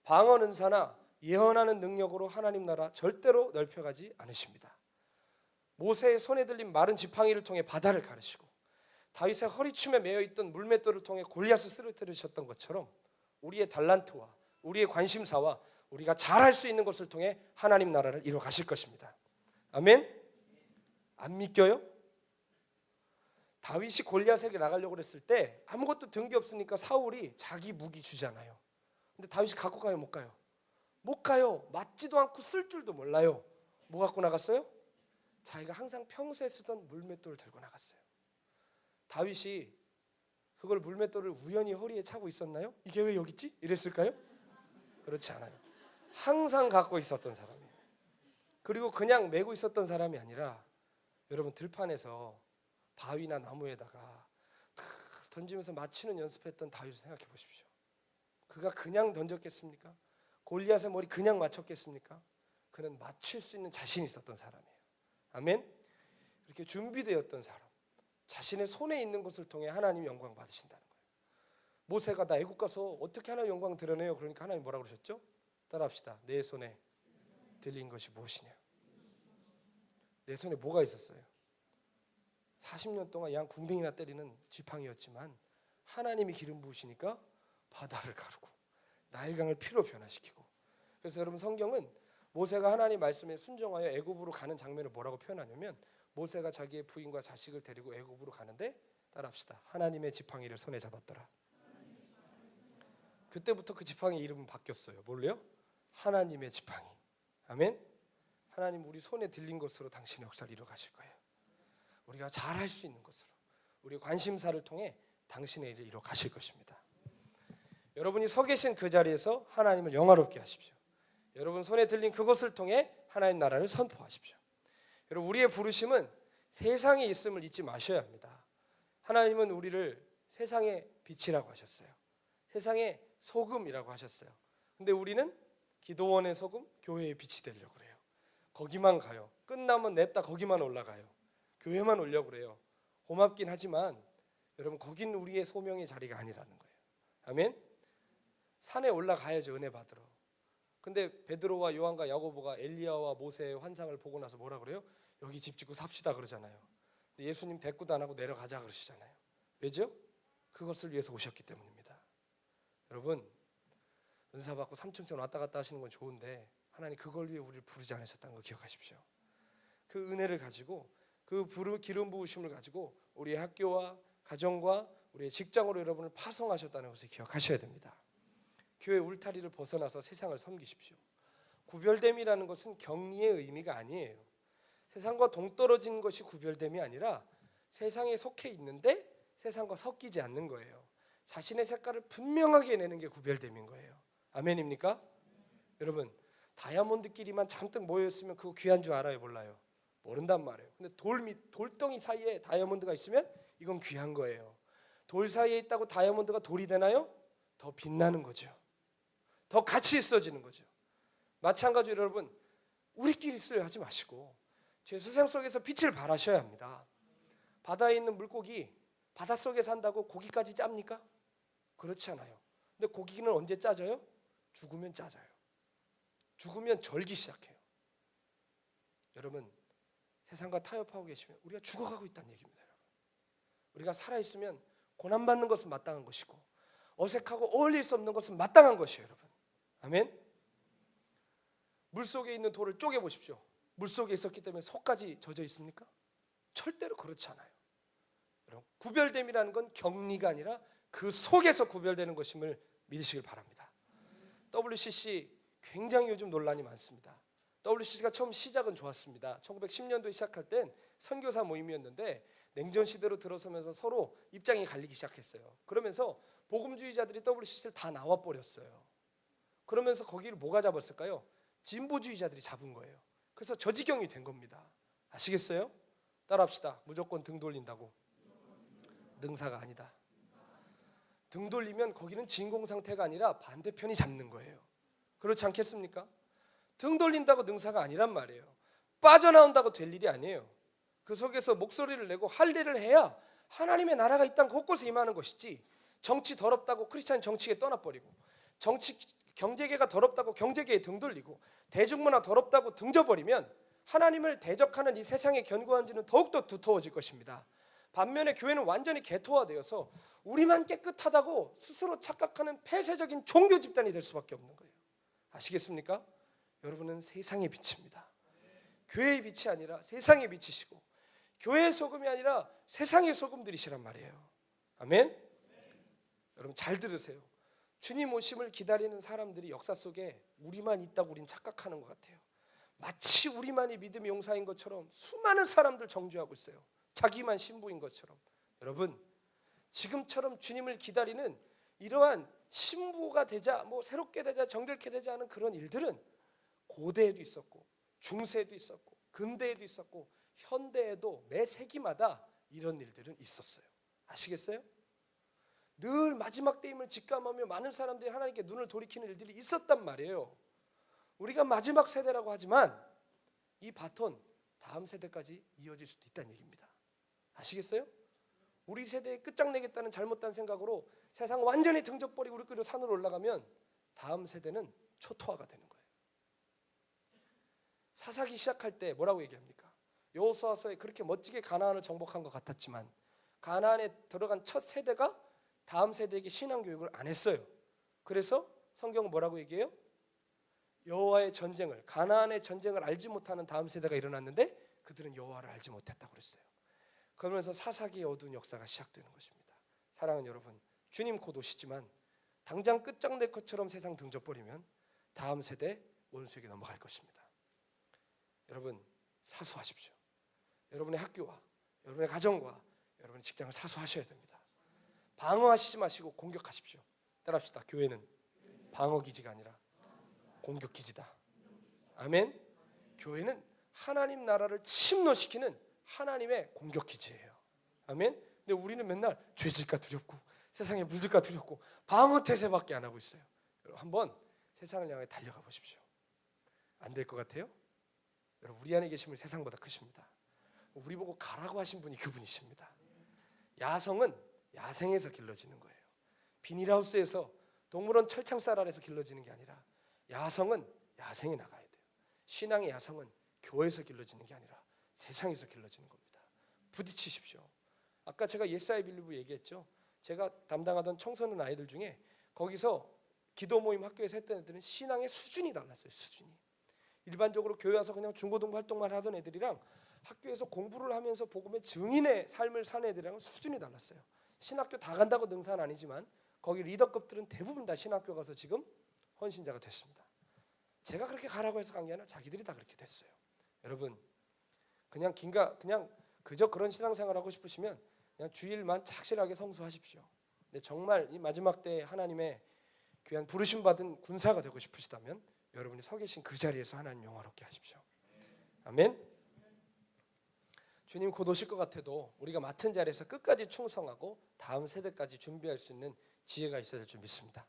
방언 은사나 예언하는 능력으로 하나님 나라 절대로 넓혀가지 않으십니다. 모세의 손에 들린 마른 지팡이를 통해 바다를 가르시고 다윗의 허리춤에 매여있던 물맷돌을 통해 골리앗을 쓰러뜨리셨던 것처럼 우리의 달란트와 우리의 관심사와 우리가 잘할 수 있는 것을 통해 하나님 나라를 이루어 가실 것입니다. 아멘? 안 믿겨요? 다윗이 골리앗에게 나가려고 했을 때 아무것도 든 게 없으니까 사울이 자기 무기 주잖아요. 근데 다윗이 갖고 가요? 못 가요? 못 가요. 맞지도 않고 쓸 줄도 몰라요. 뭐 갖고 나갔어요? 자기가 항상 평소에 쓰던 물맷돌을 들고 나갔어요. 다윗이 그걸 물맷돌을 우연히 허리에 차고 있었나요? 이게 왜 여기 있지? 이랬을까요? 그렇지 않아요. 항상 갖고 있었던 사람이에요. 그리고 그냥 메고 있었던 사람이 아니라 여러분 들판에서 바위나 나무에다가 던지면서 맞추는 연습했던 다윗을 생각해 보십시오. 그가 그냥 던졌겠습니까? 골리앗의 머리 그냥 맞췄겠습니까? 그는 맞출 수 있는 자신이 있었던 사람이에요. 아멘? 이렇게 준비되었던 사람, 자신의 손에 있는 것을 통해 하나님 영광 받으신다는 거예요. 모세가 나 애국 가서 어떻게 하나님 영광 드러내요? 그러니까 하나님 뭐라고 그러셨죠? 따라합시다. 내 손에 들린 것이 무엇이냐? 내 손에 뭐가 있었어요? 40년 동안 양 궁뎅이나 때리는 지팡이였지만 하나님이 기름 부으시니까 바다를 가르고 나일강을 피로 변화시키고. 그래서 여러분 성경은 모세가 하나님 말씀에 순종하여 애굽으로 가는 장면을 뭐라고 표현하냐면 모세가 자기의 부인과 자식을 데리고 애굽으로 가는데 따라합시다. 하나님의 지팡이를 손에 잡았더라. 그때부터 그 지팡이 이름은 바뀌었어요. 뭘요? 하나님의 지팡이. 아멘. 하나님 우리 손에 들린 것으로 당신의 역사를 이루어 가실 거예요. 우리가 잘할 수 있는 것으로 우리 관심사를 통해 당신의 일을 이루어 가실 것입니다. 여러분이 서 계신 그 자리에서 하나님을 영화롭게 하십시오. 여러분 손에 들린 그것을 통해 하나님 나라를 선포하십시오. 여러분 우리의 부르심은 세상에 있음을 잊지 마셔야 합니다. 하나님은 우리를 세상의 빛이라고 하셨어요. 세상의 소금이라고 하셨어요. 근데 우리는 기도원의 소금, 교회의 빛이 되려고 그래요. 거기만 가요. 끝나면 냅다 거기만 올라가요. 교회만 오려고 그래요. 고맙긴 하지만 여러분 거긴 우리의 소명의 자리가 아니라는 거예요. 아멘. 산에 올라가야죠, 은혜 받으러. 근데 베드로와 요한과 야고보가 엘리야와 모세의 환상을 보고 나서 뭐라 그래요? 여기 집 짓고 삽시다 그러잖아요. 근데 예수님 대꾸도 안 하고 내려가자 그러시잖아요. 왜죠? 그것을 위해서 오셨기 때문입니다. 여러분 은사 받고 삼층천 왔다 갔다 하시는 건 좋은데 하나님 그걸 위해 우리를 부르지 않으셨다는 거 기억하십시오. 그 은혜를 가지고 그 기름 부으심을 가지고 우리의 학교와 가정과 우리의 직장으로 여러분을 파송하셨다는 것을 기억하셔야 됩니다. 교회 울타리를 벗어나서 세상을 섬기십시오. 구별됨이라는 것은 격리의 의미가 아니에요. 세상과 동떨어진 것이 구별됨이 아니라 세상에 속해 있는데 세상과 섞이지 않는 거예요. 자신의 색깔을 분명하게 내는 게 구별됨인 거예요. 아멘입니까? 여러분 다이아몬드끼리만 잔뜩 모여있으면 그거 귀한 줄 알아요? 몰라요? 모른단 말이에요. 근데 돌덩이 사이에 다이아몬드가 있으면 이건 귀한 거예요. 돌 사이에 있다고 다이아몬드가 돌이 되나요? 더 빛나는 거죠. 더 가치 있어지는 거죠. 마찬가지로 여러분 우리끼리 쓰려 하지 마시고 제 세상 속에서 빛을 발하셔야 합니다. 바다에 있는 물고기 바닷속에 산다고 고기까지 짭니까? 그렇지 않아요. 근데 고기는 언제 짜져요? 죽으면 짜져요. 죽으면 절기 시작해요. 여러분 세상과 타협하고 계시면 우리가 죽어가고 있다는 얘기입니다. 여러분. 우리가 살아있으면 고난받는 것은 마땅한 것이고 어색하고 어울릴 수 없는 것은 마땅한 것이에요. 여러분 아멘. 물속에 있는 돌을 쪼개보십시오. 물속에 있었기 때문에 속까지 젖어 있습니까? 절대로 그렇지 않아요. 여러분 구별됨이라는 건 격리가 아니라 그 속에서 구별되는 것임을 믿으시길 바랍니다. WCC 굉장히 요즘 논란이 많습니다. WCC가 처음 시작은 좋았습니다. 1910년도에 시작할 땐 선교사 모임이었는데 냉전 시대로 들어서면서 서로 입장이 갈리기 시작했어요. 그러면서 복음주의자들이 WCC를 다 나와버렸어요. 그러면서 거기를 뭐가 잡았을까요? 진보주의자들이 잡은 거예요. 그래서 저 지경이 된 겁니다. 아시겠어요? 따라합시다. 무조건 등 돌린다고. 능사가 아니다. 등 돌리면 거기는 진공 상태가 아니라 반대편이 잡는 거예요. 그렇지 않겠습니까? 등 돌린다고 능사가 아니란 말이에요. 빠져나온다고 될 일이 아니에요. 그 속에서 목소리를 내고 할 일을 해야 하나님의 나라가 이 땅 곳곳에 임하는 것이지 정치 더럽다고 크리스찬 정치계 떠나버리고 경제계가 더럽다고 경제계에 등 돌리고 대중문화 더럽다고 등져버리면 하나님을 대적하는 이 세상의 견고한 지는 더욱더 두터워질 것입니다. 반면에 교회는 완전히 개토화되어서 우리만 깨끗하다고 스스로 착각하는 폐쇄적인 종교 집단이 될 수밖에 없는 거예요. 아시겠습니까? 여러분은 세상의 빛입니다. 교회의 빛이 아니라 세상의 빛이시고 교회의 소금이 아니라 세상의 소금들이시란 말이에요. 아멘? 여러분 잘 들으세요. 주님 오심을 기다리는 사람들이 역사 속에 우리만 있다고 우린 착각하는 것 같아요. 마치 우리만이 믿음의 용사인 것처럼 수많은 사람들 정죄하고 있어요. 자기만 신부인 것처럼. 여러분 지금처럼 주님을 기다리는 이러한 신부가 되자 새롭게 되자 정결케 되자 하는 그런 일들은 고대에도 있었고 중세에도 있었고 근대에도 있었고 현대에도 매 세기마다 이런 일들은 있었어요. 아시겠어요? 늘 마지막 때임을 직감하며 많은 사람들이 하나님께 눈을 돌이키는 일들이 있었단 말이에요. 우리가 마지막 세대라고 하지만 이 바톤 다음 세대까지 이어질 수도 있다는 얘기입니다. 아시겠어요? 우리 세대에 끝장내겠다는 잘못된 생각으로 세상 완전히 등져버리고 우리끼리 산으로 올라가면 다음 세대는 초토화가 되는 거예요. 사사기 시작할 때 뭐라고 얘기합니까? 여호수아서에 그렇게 멋지게 가나안을 정복한 것 같았지만 가나안에 들어간 첫 세대가 다음 세대에게 신앙교육을 안 했어요. 그래서 성경은 뭐라고 얘기해요? 여호와의 전쟁을 가나안의 전쟁을 알지 못하는 다음 세대가 일어났는데 그들은 여호와를 알지 못했다고 그랬어요. 그러면서 사사기의 어두운 역사가 시작되는 것입니다. 사랑하는 여러분, 주님 곧 오시지만 당장 끝장낼 것처럼 세상 등져버리면 다음 세대 원수에게 넘어갈 것입니다. 여러분 사수하십시오. 여러분의 학교와 여러분의 가정과 여러분의 직장을 사수하셔야 됩니다. 방어하시지 마시고 공격하십시오. 따라합시다. 교회는 방어기지가 아니라 공격기지다. 아멘. 교회는 하나님 나라를 침노시키는 하나님의 공격기지예요. 아멘. 근데 우리는 맨날 죄질까 두렵고 세상에 물들까 두렵고 방어태세밖에 안 하고 있어요. 여러분 한번 세상을 향해 달려가 보십시오. 안 될 것 같아요? 여러분 우리 안에 계신 분이 세상보다 크십니다. 우리 보고 가라고 하신 분이 그분이십니다. 야성은 야생에서 길러지는 거예요. 비닐하우스에서 동물원 철창살 아래서 길러지는 게 아니라 야성은 야생에 나가야 돼요. 신앙의 야성은 교회에서 길러지는 게 아니라 세상에서 길러지는 겁니다. 부딪히십시오. 아까 제가 예사야 빌리브 얘기했죠. 제가 담당하던 청소년 아이들 중에 거기서 기도 모임 학교에서 했던 애들은 신앙의 수준이 달랐어요. 수준이. 일반적으로 교회 와서 그냥 중고등부 활동만 하던 애들이랑 학교에서 공부를 하면서 복음의 증인의 삶을 사는 애들이랑은 수준이 달랐어요. 신학교 다 간다고 능사는 아니지만 거기 리더급들은 대부분 다 신학교 가서 지금 헌신자가 됐습니다. 제가 그렇게 가라고 해서 간 게 아니라 자기들이 다 그렇게 됐어요. 여러분 그냥 그저 그런 신앙생활 하고 싶으시면 그냥 주일만 착실하게 성수하십시오. 근데 정말 이 마지막 때에 하나님의 귀한 부르심 받은 군사가 되고 싶으시다면 여러분이 서 계신 그 자리에서 하나님 영화롭게 하십시오. 아멘. 주님 곧 오실 것 같아도 우리가 맡은 자리에서 끝까지 충성하고 다음 세대까지 준비할 수 있는 지혜가 있어야 될 줄 믿습니다.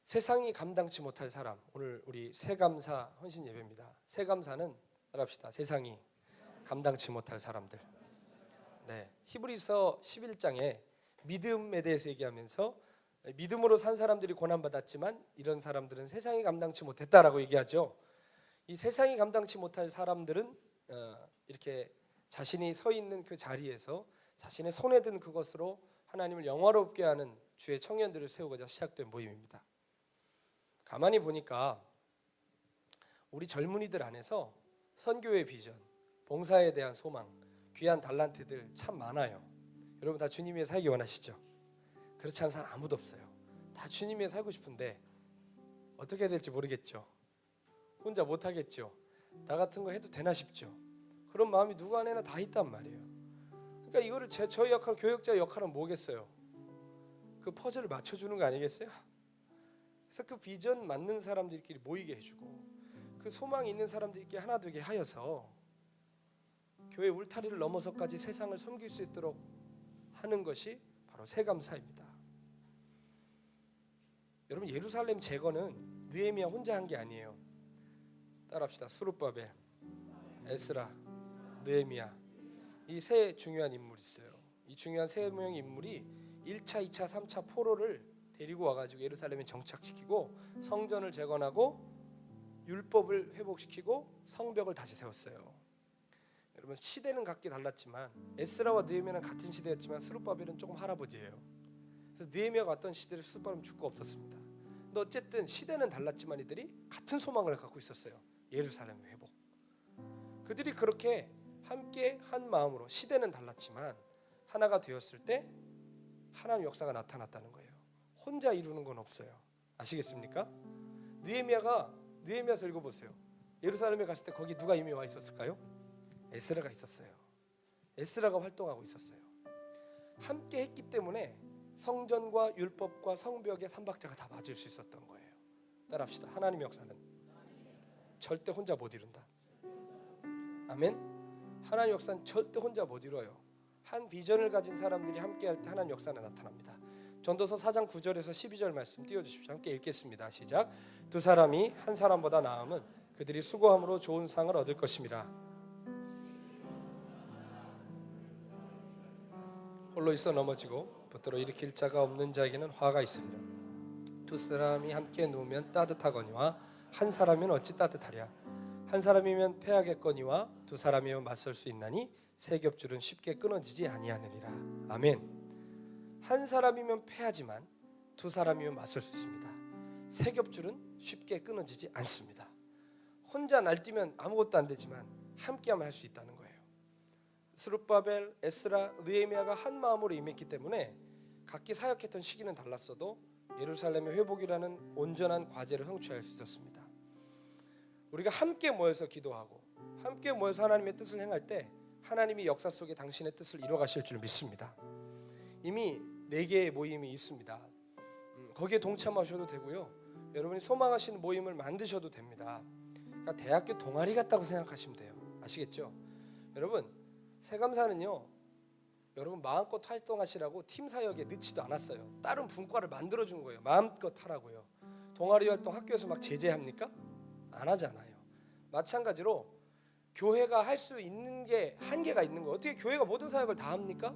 세상이 감당치 못할 사람, 오늘 우리 세감사 헌신 예배입니다. 세감사는 따라합시다. 세상이 감당치 못할 사람들. 네, 히브리서 11장에 믿음에 대해서 얘기하면서 믿음으로 산 사람들이 고난받았지만 이런 사람들은 세상이 감당치 못했다라고 얘기하죠. 이 세상이 감당치 못할 사람들은 이렇게 자신이 서 있는 그 자리에서 자신의 손에 든 그것으로 하나님을 영화롭게 하는 주의 청년들을 세우고자 시작된 모임입니다. 가만히 보니까 우리 젊은이들 안에서 선교의 비전, 봉사에 대한 소망, 귀한 달란트들 참 많아요. 여러분 다 주님 위해 살기 원하시죠? 그렇지 않은 사람 아무도 없어요. 다 주님 위해 살고 싶은데 어떻게 해야 될지 모르겠죠. 혼자 못하겠죠. 나 같은 거 해도 되나 싶죠. 그런 마음이 누구 안에나 다 있단 말이에요. 그러니까 이거를 저희 역할, 교역자의 역할은 뭐겠어요? 그 퍼즐을 맞춰주는 거 아니겠어요? 그래서 그 비전 맞는 사람들끼리 모이게 해주고 그 소망이 있는 사람들끼리 하나 되게 하여서 교회 울타리를 넘어서까지 세상을 섬길 수 있도록 하는 것이 바로 세감사입니다. 여러분 예루살렘 제거는 느헤미야 혼자 한 게 아니에요. 따라합시다. 스룹바벨, 에스라, 느헤미야 이 세 중요한 인물이 있어요. 이 중요한 세 명의 인물이 1차, 2차, 3차 포로를 데리고 와가지고 예루살렘에 정착시키고 성전을 재건하고 율법을 회복시키고 성벽을 다시 세웠어요. 여러분 시대는 각기 달랐지만 에스라와 느헤미야는 같은 시대였지만 스룹바벨은 조금 할아버지예요. 그래서 느헤미야가 왔던 시대를 스룹바벨은 죽고 없었습니다. 근데 어쨌든 시대는 달랐지만 이들이 같은 소망을 갖고 있었어요. 예루살렘 회복. 그들이 그렇게 함께 한 마음으로 시대는 달랐지만 하나가 되었을 때 하나님의 역사가 나타났다는 거예요. 혼자 이루는 건 없어요. 아시겠습니까? 느헤미야서 읽어보세요. 예루살렘에 갔을 때 거기 누가 이미 와 있었을까요? 에스라가 있었어요. 에스라가 활동하고 있었어요. 함께 했기 때문에 성전과 율법과 성벽의 삼박자가 다 맞을 수 있었던 거예요. 따라합시다. 하나님의 역사는 절대 혼자 못 이룬다. 아멘. 하나님의 역사는 절대 혼자 못 이뤄요. 한 비전을 가진 사람들이 함께 할 때 하나님의 역사는 나타납니다. 전도서 4장 9절에서 12절 말씀 띄워주십시오. 함께 읽겠습니다. 시작. 두 사람이 한 사람보다 나음은 그들이 수고함으로 좋은 상을 얻을 것임이라. 홀로 있어 넘어지고 붙들어 일으킬 자가 없는 자에게는 화가 있으리라. 두 사람이 함께 누우면 따뜻하거니와 한 사람이면 어찌 따뜻하랴. 한 사람이면 패하겠거니와 두 사람이면 맞설 수 있나니 세 겹줄은 쉽게 끊어지지 아니하느니라. 아멘. 한 사람이면 패하지만 두 사람이면 맞설 수 있습니다. 세 겹줄은 쉽게 끊어지지 않습니다. 혼자 날뛰면 아무것도 안 되지만 함께하면 할 수 있다는 거예요. 스룹바벨, 에스라, 느헤미야가 한 마음으로 임했기 때문에 각기 사역했던 시기는 달랐어도 예루살렘의 회복이라는 온전한 과제를 성취할 수 있었습니다. 우리가 함께 모여서 기도하고 함께 모여서 하나님의 뜻을 행할 때 하나님이 역사 속에 당신의 뜻을 이뤄가실 줄 믿습니다. 이미 4개의 모임이 있습니다. 거기에 동참하셔도 되고요. 여러분이 소망하시는 모임을 만드셔도 됩니다. 그러니까 대학교 동아리 같다고 생각하시면 돼요. 아시겠죠? 여러분, 새감사는요, 여러분 마음껏 활동하시라고 팀 사역에 넣지도 않았어요. 다른 분과를 만들어준 거예요. 마음껏 하라고요. 동아리 활동 학교에서 막 제재합니까? 안 하잖아요. 마찬가지로 교회가 할 수 있는 게 한계가 있는 거예요. 어떻게 교회가 모든 사역을 다 합니까?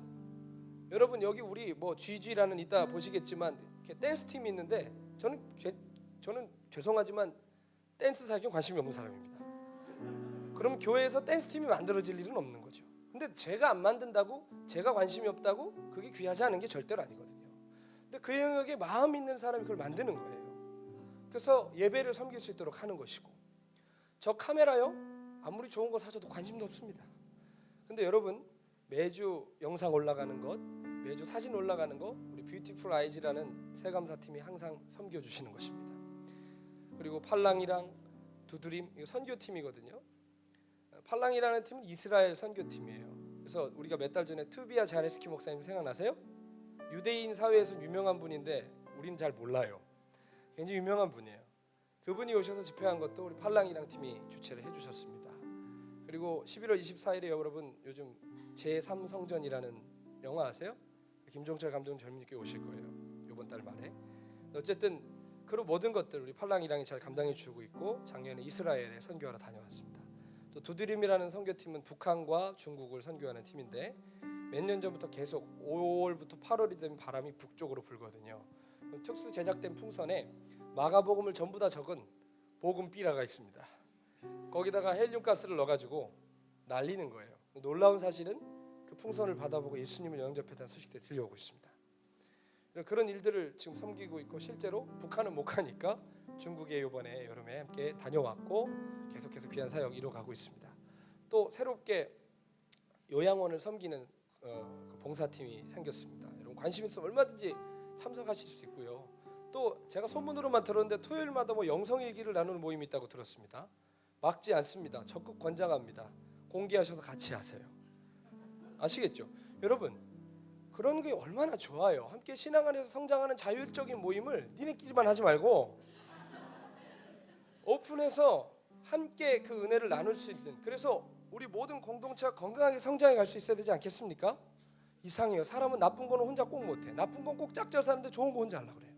여러분 여기 우리 뭐 GG라는 이따 보시겠지만 댄스 팀이 있는데 저는 죄송하지만 댄스 사역에 관심이 없는 사람입니다. 그럼 교회에서 댄스 팀이 만들어질 일은 없는 거죠. 근데 제가 안 만든다고 제가 관심이 없다고 그게 귀하지 않은 게 절대로 아니거든요. 근데 그 영역에 마음 있는 사람이 그걸 만드는 거예요. 그래서 예배를 섬길 수 있도록 하는 것이고, 저 카메라요 아무리 좋은 거 사줘도 관심도 없습니다. 근데 여러분 매주 영상 올라가는 것, 매주 사진 올라가는 거 우리 뷰티풀 아이즈라는 새감사팀이 항상 섬겨주시는 것입니다. 그리고 팔랑이랑 두드림 이거 선교팀이거든요. 팔랑이라는 팀은 이스라엘 선교팀이에요. 그래서 우리가 몇 달 전에 투비아 자레스키 목사님 생각나세요? 유대인 사회에서 유명한 분인데 우리는 잘 몰라요. 굉장히 유명한 분이에요. 그분이 오셔서 집회한 것도 우리 팔랑이랑 팀이 주최를 해주셨습니다. 그리고 11월 24일에 여러분 요즘 제3성전이라는 영화 아세요? 김종철 감독님 젊은이께 오실 거예요. 이번 달 말에. 어쨌든 그런 모든 것들 우리 팔랑이랑이 잘 감당해 주고 있고, 작년에 이스라엘에 선교하러 다녀왔습니다. 또 두드림이라는 선교팀은 북한과 중국을 선교하는 팀인데 몇 년 전부터 계속 5월부터 8월이 되면 바람이 북쪽으로 불거든요. 특수 제작된 풍선에 마가복음을 전부 다 적은 복음비라가 있습니다. 거기다가 헬륨가스를 넣어가지고 날리는 거예요. 놀라운 사실은 그 풍선을 받아보고 예수님을 영접했다는 소식들이 들려오고 있습니다. 그런 일들을 지금 섬기고 있고, 실제로 북한은 못 가니까 중국에 이번에 여름에 함께 다녀왔고 계속해서 귀한 사역 이뤄가고 있습니다. 또 새롭게 요양원을 섬기는 그 봉사팀이 생겼습니다. 여러분 관심 있으면 얼마든지 참석하실 수 있고요. 또 제가 소문으로만 들었는데 토요일마다 뭐 영성일기를 나누는 모임이 있다고 들었습니다. 막지 않습니다. 적극 권장합니다. 공개하셔서 같이 하세요. 아시겠죠? 여러분 그런 게 얼마나 좋아요. 함께 신앙 안에서 성장하는 자율적인 모임을 니네끼리만 하지 말고 오픈해서 함께 그 은혜를 나눌 수 있는, 그래서 우리 모든 공동체가 건강하게 성장해 갈 수 있어야 되지 않겠습니까? 이상해요. 사람은 나쁜 거는 혼자 꼭 못해. 나쁜 건 꼭 짝지어 사는데 좋은 거 혼자 하려고 그래요.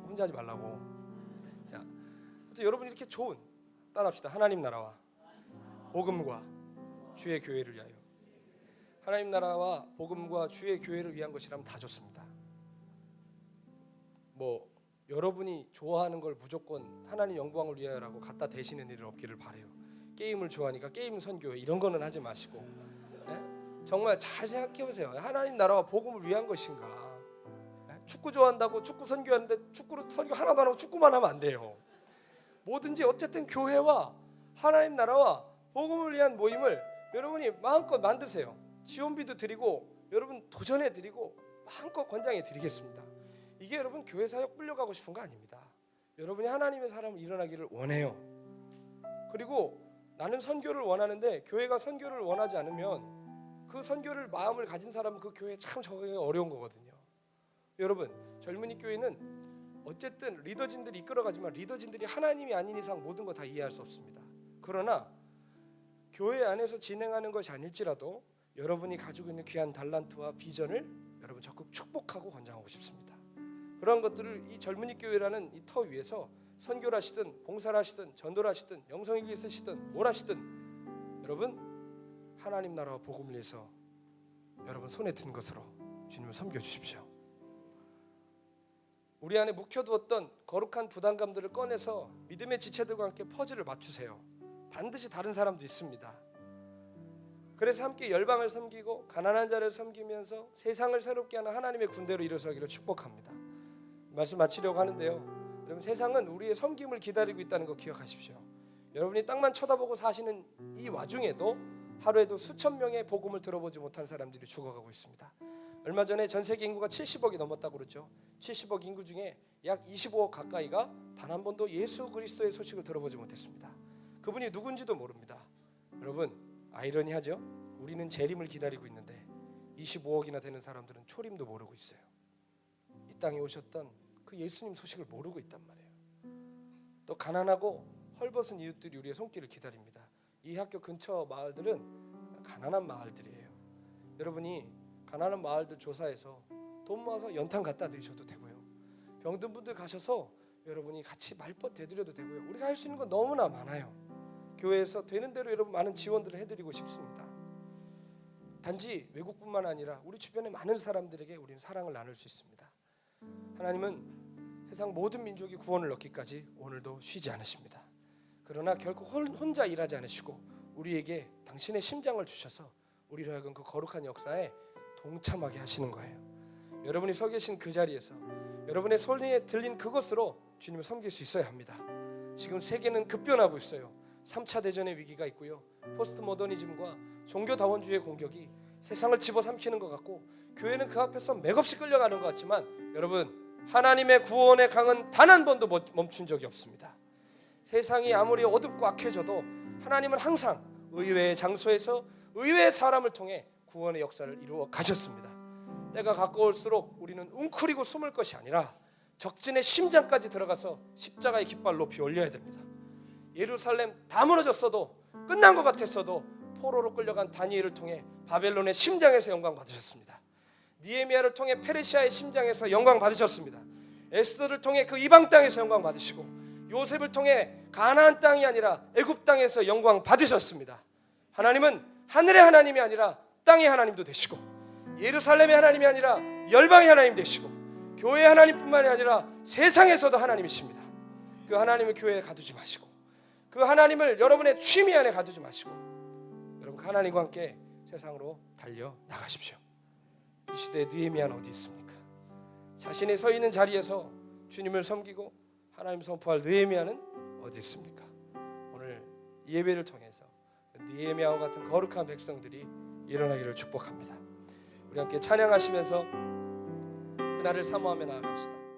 혼자 하지 말라고. 자, 여러분 이렇게 좋은, 따라합시다. 하나님 나라와 복음과 주의 교회를 위하여. 하나님 나라와 복음과 주의 교회를 위한 것이라면 다 좋습니다. 뭐 여러분이 좋아하는 걸 무조건 하나님 영광을 위하여라고 갖다 대시는 일은 없기를 바래요. 게임을 좋아하니까 게임 선교회 이런 거는 하지 마시고, 정말 잘 생각해 보세요. 하나님 나라와 복음을 위한 것인가? 축구 좋아한다고 축구 선교하는데 축구 선교 하나도 안 하고 축구만 하면 안 돼요. 뭐든지 어쨌든 교회와 하나님 나라와 복음을 위한 모임을 여러분이 마음껏 만드세요. 지원비도 드리고 여러분 도전해 드리고 마음껏 권장해 드리겠습니다. 이게 여러분 교회 사역 불려가고 싶은 거 아닙니다. 여러분이 하나님의 사람을 일어나기를 원해요. 그리고 나는 선교를 원하는데 교회가 선교를 원하지 않으면 그 선교를 마음을 가진 사람은 그 교회에 참 적응이 어려운 거거든요. 여러분 젊은이 교회는 어쨌든 리더진들이 이끌어가지만 리더진들이 하나님이 아닌 이상 모든 거 다 이해할 수 없습니다. 그러나 교회 안에서 진행하는 것이 아닐지라도 여러분이 가지고 있는 귀한 달란트와 비전을 여러분 적극 축복하고 권장하고 싶습니다. 그런 것들을 이 젊은이 교회라는 이 터 위에서 선교를 하시든 봉사를 하시든 전도를 하시든 영성일기 쓰시든 뭘 하시든 여러분 하나님 나라와 복음을 위해서 여러분 손에 든 것으로 주님을 섬겨주십시오. 우리 안에 묵혀두었던 거룩한 부담감들을 꺼내서 믿음의 지체들과 함께 퍼즐을 맞추세요. 반드시 다른 사람도 있습니다. 그래서 함께 열방을 섬기고 가난한 자를 섬기면서 세상을 새롭게 하는 하나님의 군대로 일어서기를 축복합니다. 말씀 마치려고 하는데요. 여러분 세상은 우리의 섬김을 기다리고 있다는 거 기억하십시오. 여러분이 땅만 쳐다보고 사시는 이 와중에도 하루에도 수천 명의 복음을 들어보지 못한 사람들이 죽어가고 있습니다. 얼마 전에 전 세계 인구가 70억이 넘었다고 그랬죠. 70억 인구 중에 약 25억 가까이가 단 한 번도 예수 그리스도의 소식을 들어보지 못했습니다. 그분이 누군지도 모릅니다. 여러분 아이러니하죠? 우리는 재림을 기다리고 있는데 25억이나 되는 사람들은 초림도 모르고 있어요. 이 땅에 오셨던 그 예수님 소식을 모르고 있단 말이에요. 또 가난하고 헐벗은 이웃들이 우리의 손길을 기다립니다. 이 학교 근처 마을들은 가난한 마을들이에요. 여러분이 가난한 마을들 조사해서 돈 모아서 연탄 갖다 드리셔도 되고요. 병든 분들 가셔서 여러분이 같이 말벗 대드려도 되고요. 우리가 할 수 있는 건 너무나 많아요. 교회에서 되는 대로 여러분 많은 지원들을 해드리고 싶습니다. 단지 외국뿐만 아니라 우리 주변의 많은 사람들에게 우리는 사랑을 나눌 수 있습니다. 하나님은 세상 모든 민족이 구원을 얻기까지 오늘도 쉬지 않으십니다. 그러나 결코 혼자 일하지 않으시고 우리에게 당신의 심장을 주셔서 우리로 하여금 그 거룩한 역사에 동참하게 하시는 거예요. 여러분이 서 계신 그 자리에서 여러분의 손에 들린 그것으로 주님을 섬길 수 있어야 합니다. 지금 세계는 급변하고 있어요. 3차 대전의 위기가 있고요. 포스트 모더니즘과 종교다원주의의 공격이 세상을 집어삼키는 것 같고 교회는 그 앞에서 맥없이 끌려가는 것 같지만 여러분, 하나님의 구원의 강은 단 한 번도 멈춘 적이 없습니다. 세상이 아무리 어둡고 악해져도 하나님은 항상 의외의 장소에서 의외의 사람을 통해 구원의 역사를 이루어 가셨습니다. 때가 가까울수록 우리는 웅크리고 숨을 것이 아니라 적진의 심장까지 들어가서 십자가의 깃발 높이 올려야 됩니다. 예루살렘 다 무너졌어도 끝난 것 같았어도 포로로 끌려간 다니엘을 통해 바벨론의 심장에서 영광 받으셨습니다. 느헤미야를 통해 페르시아의 심장에서 영광 받으셨습니다. 에스더를 통해 그 이방 땅에서 영광 받으시고 요셉을 통해 가나안 땅이 아니라 애굽 땅에서 영광 받으셨습니다. 하나님은 하늘의 하나님이 아니라 땅의 하나님도 되시고 예루살렘의 하나님이 아니라 열방의 하나님 되시고 교회의 하나님뿐만이 아니라 세상에서도 하나님이십니다. 그 하나님을 교회에 가두지 마시고 그 하나님을 여러분의 취미 안에 가두지 마시고 여러분 그 하나님과 함께 세상으로 달려 나가십시오. 이 시대에 느헤미야는 어디 있습니까? 자신이 서 있는 자리에서 주님을 섬기고 하나님 선포할 느헤미야는 어디 있습니까? 오늘 이 예배를 통해서 느헤미야와 같은 거룩한 백성들이 일어나기를 축복합니다. 우리 함께 찬양하시면서 그날을 사모하며 나아갑시다.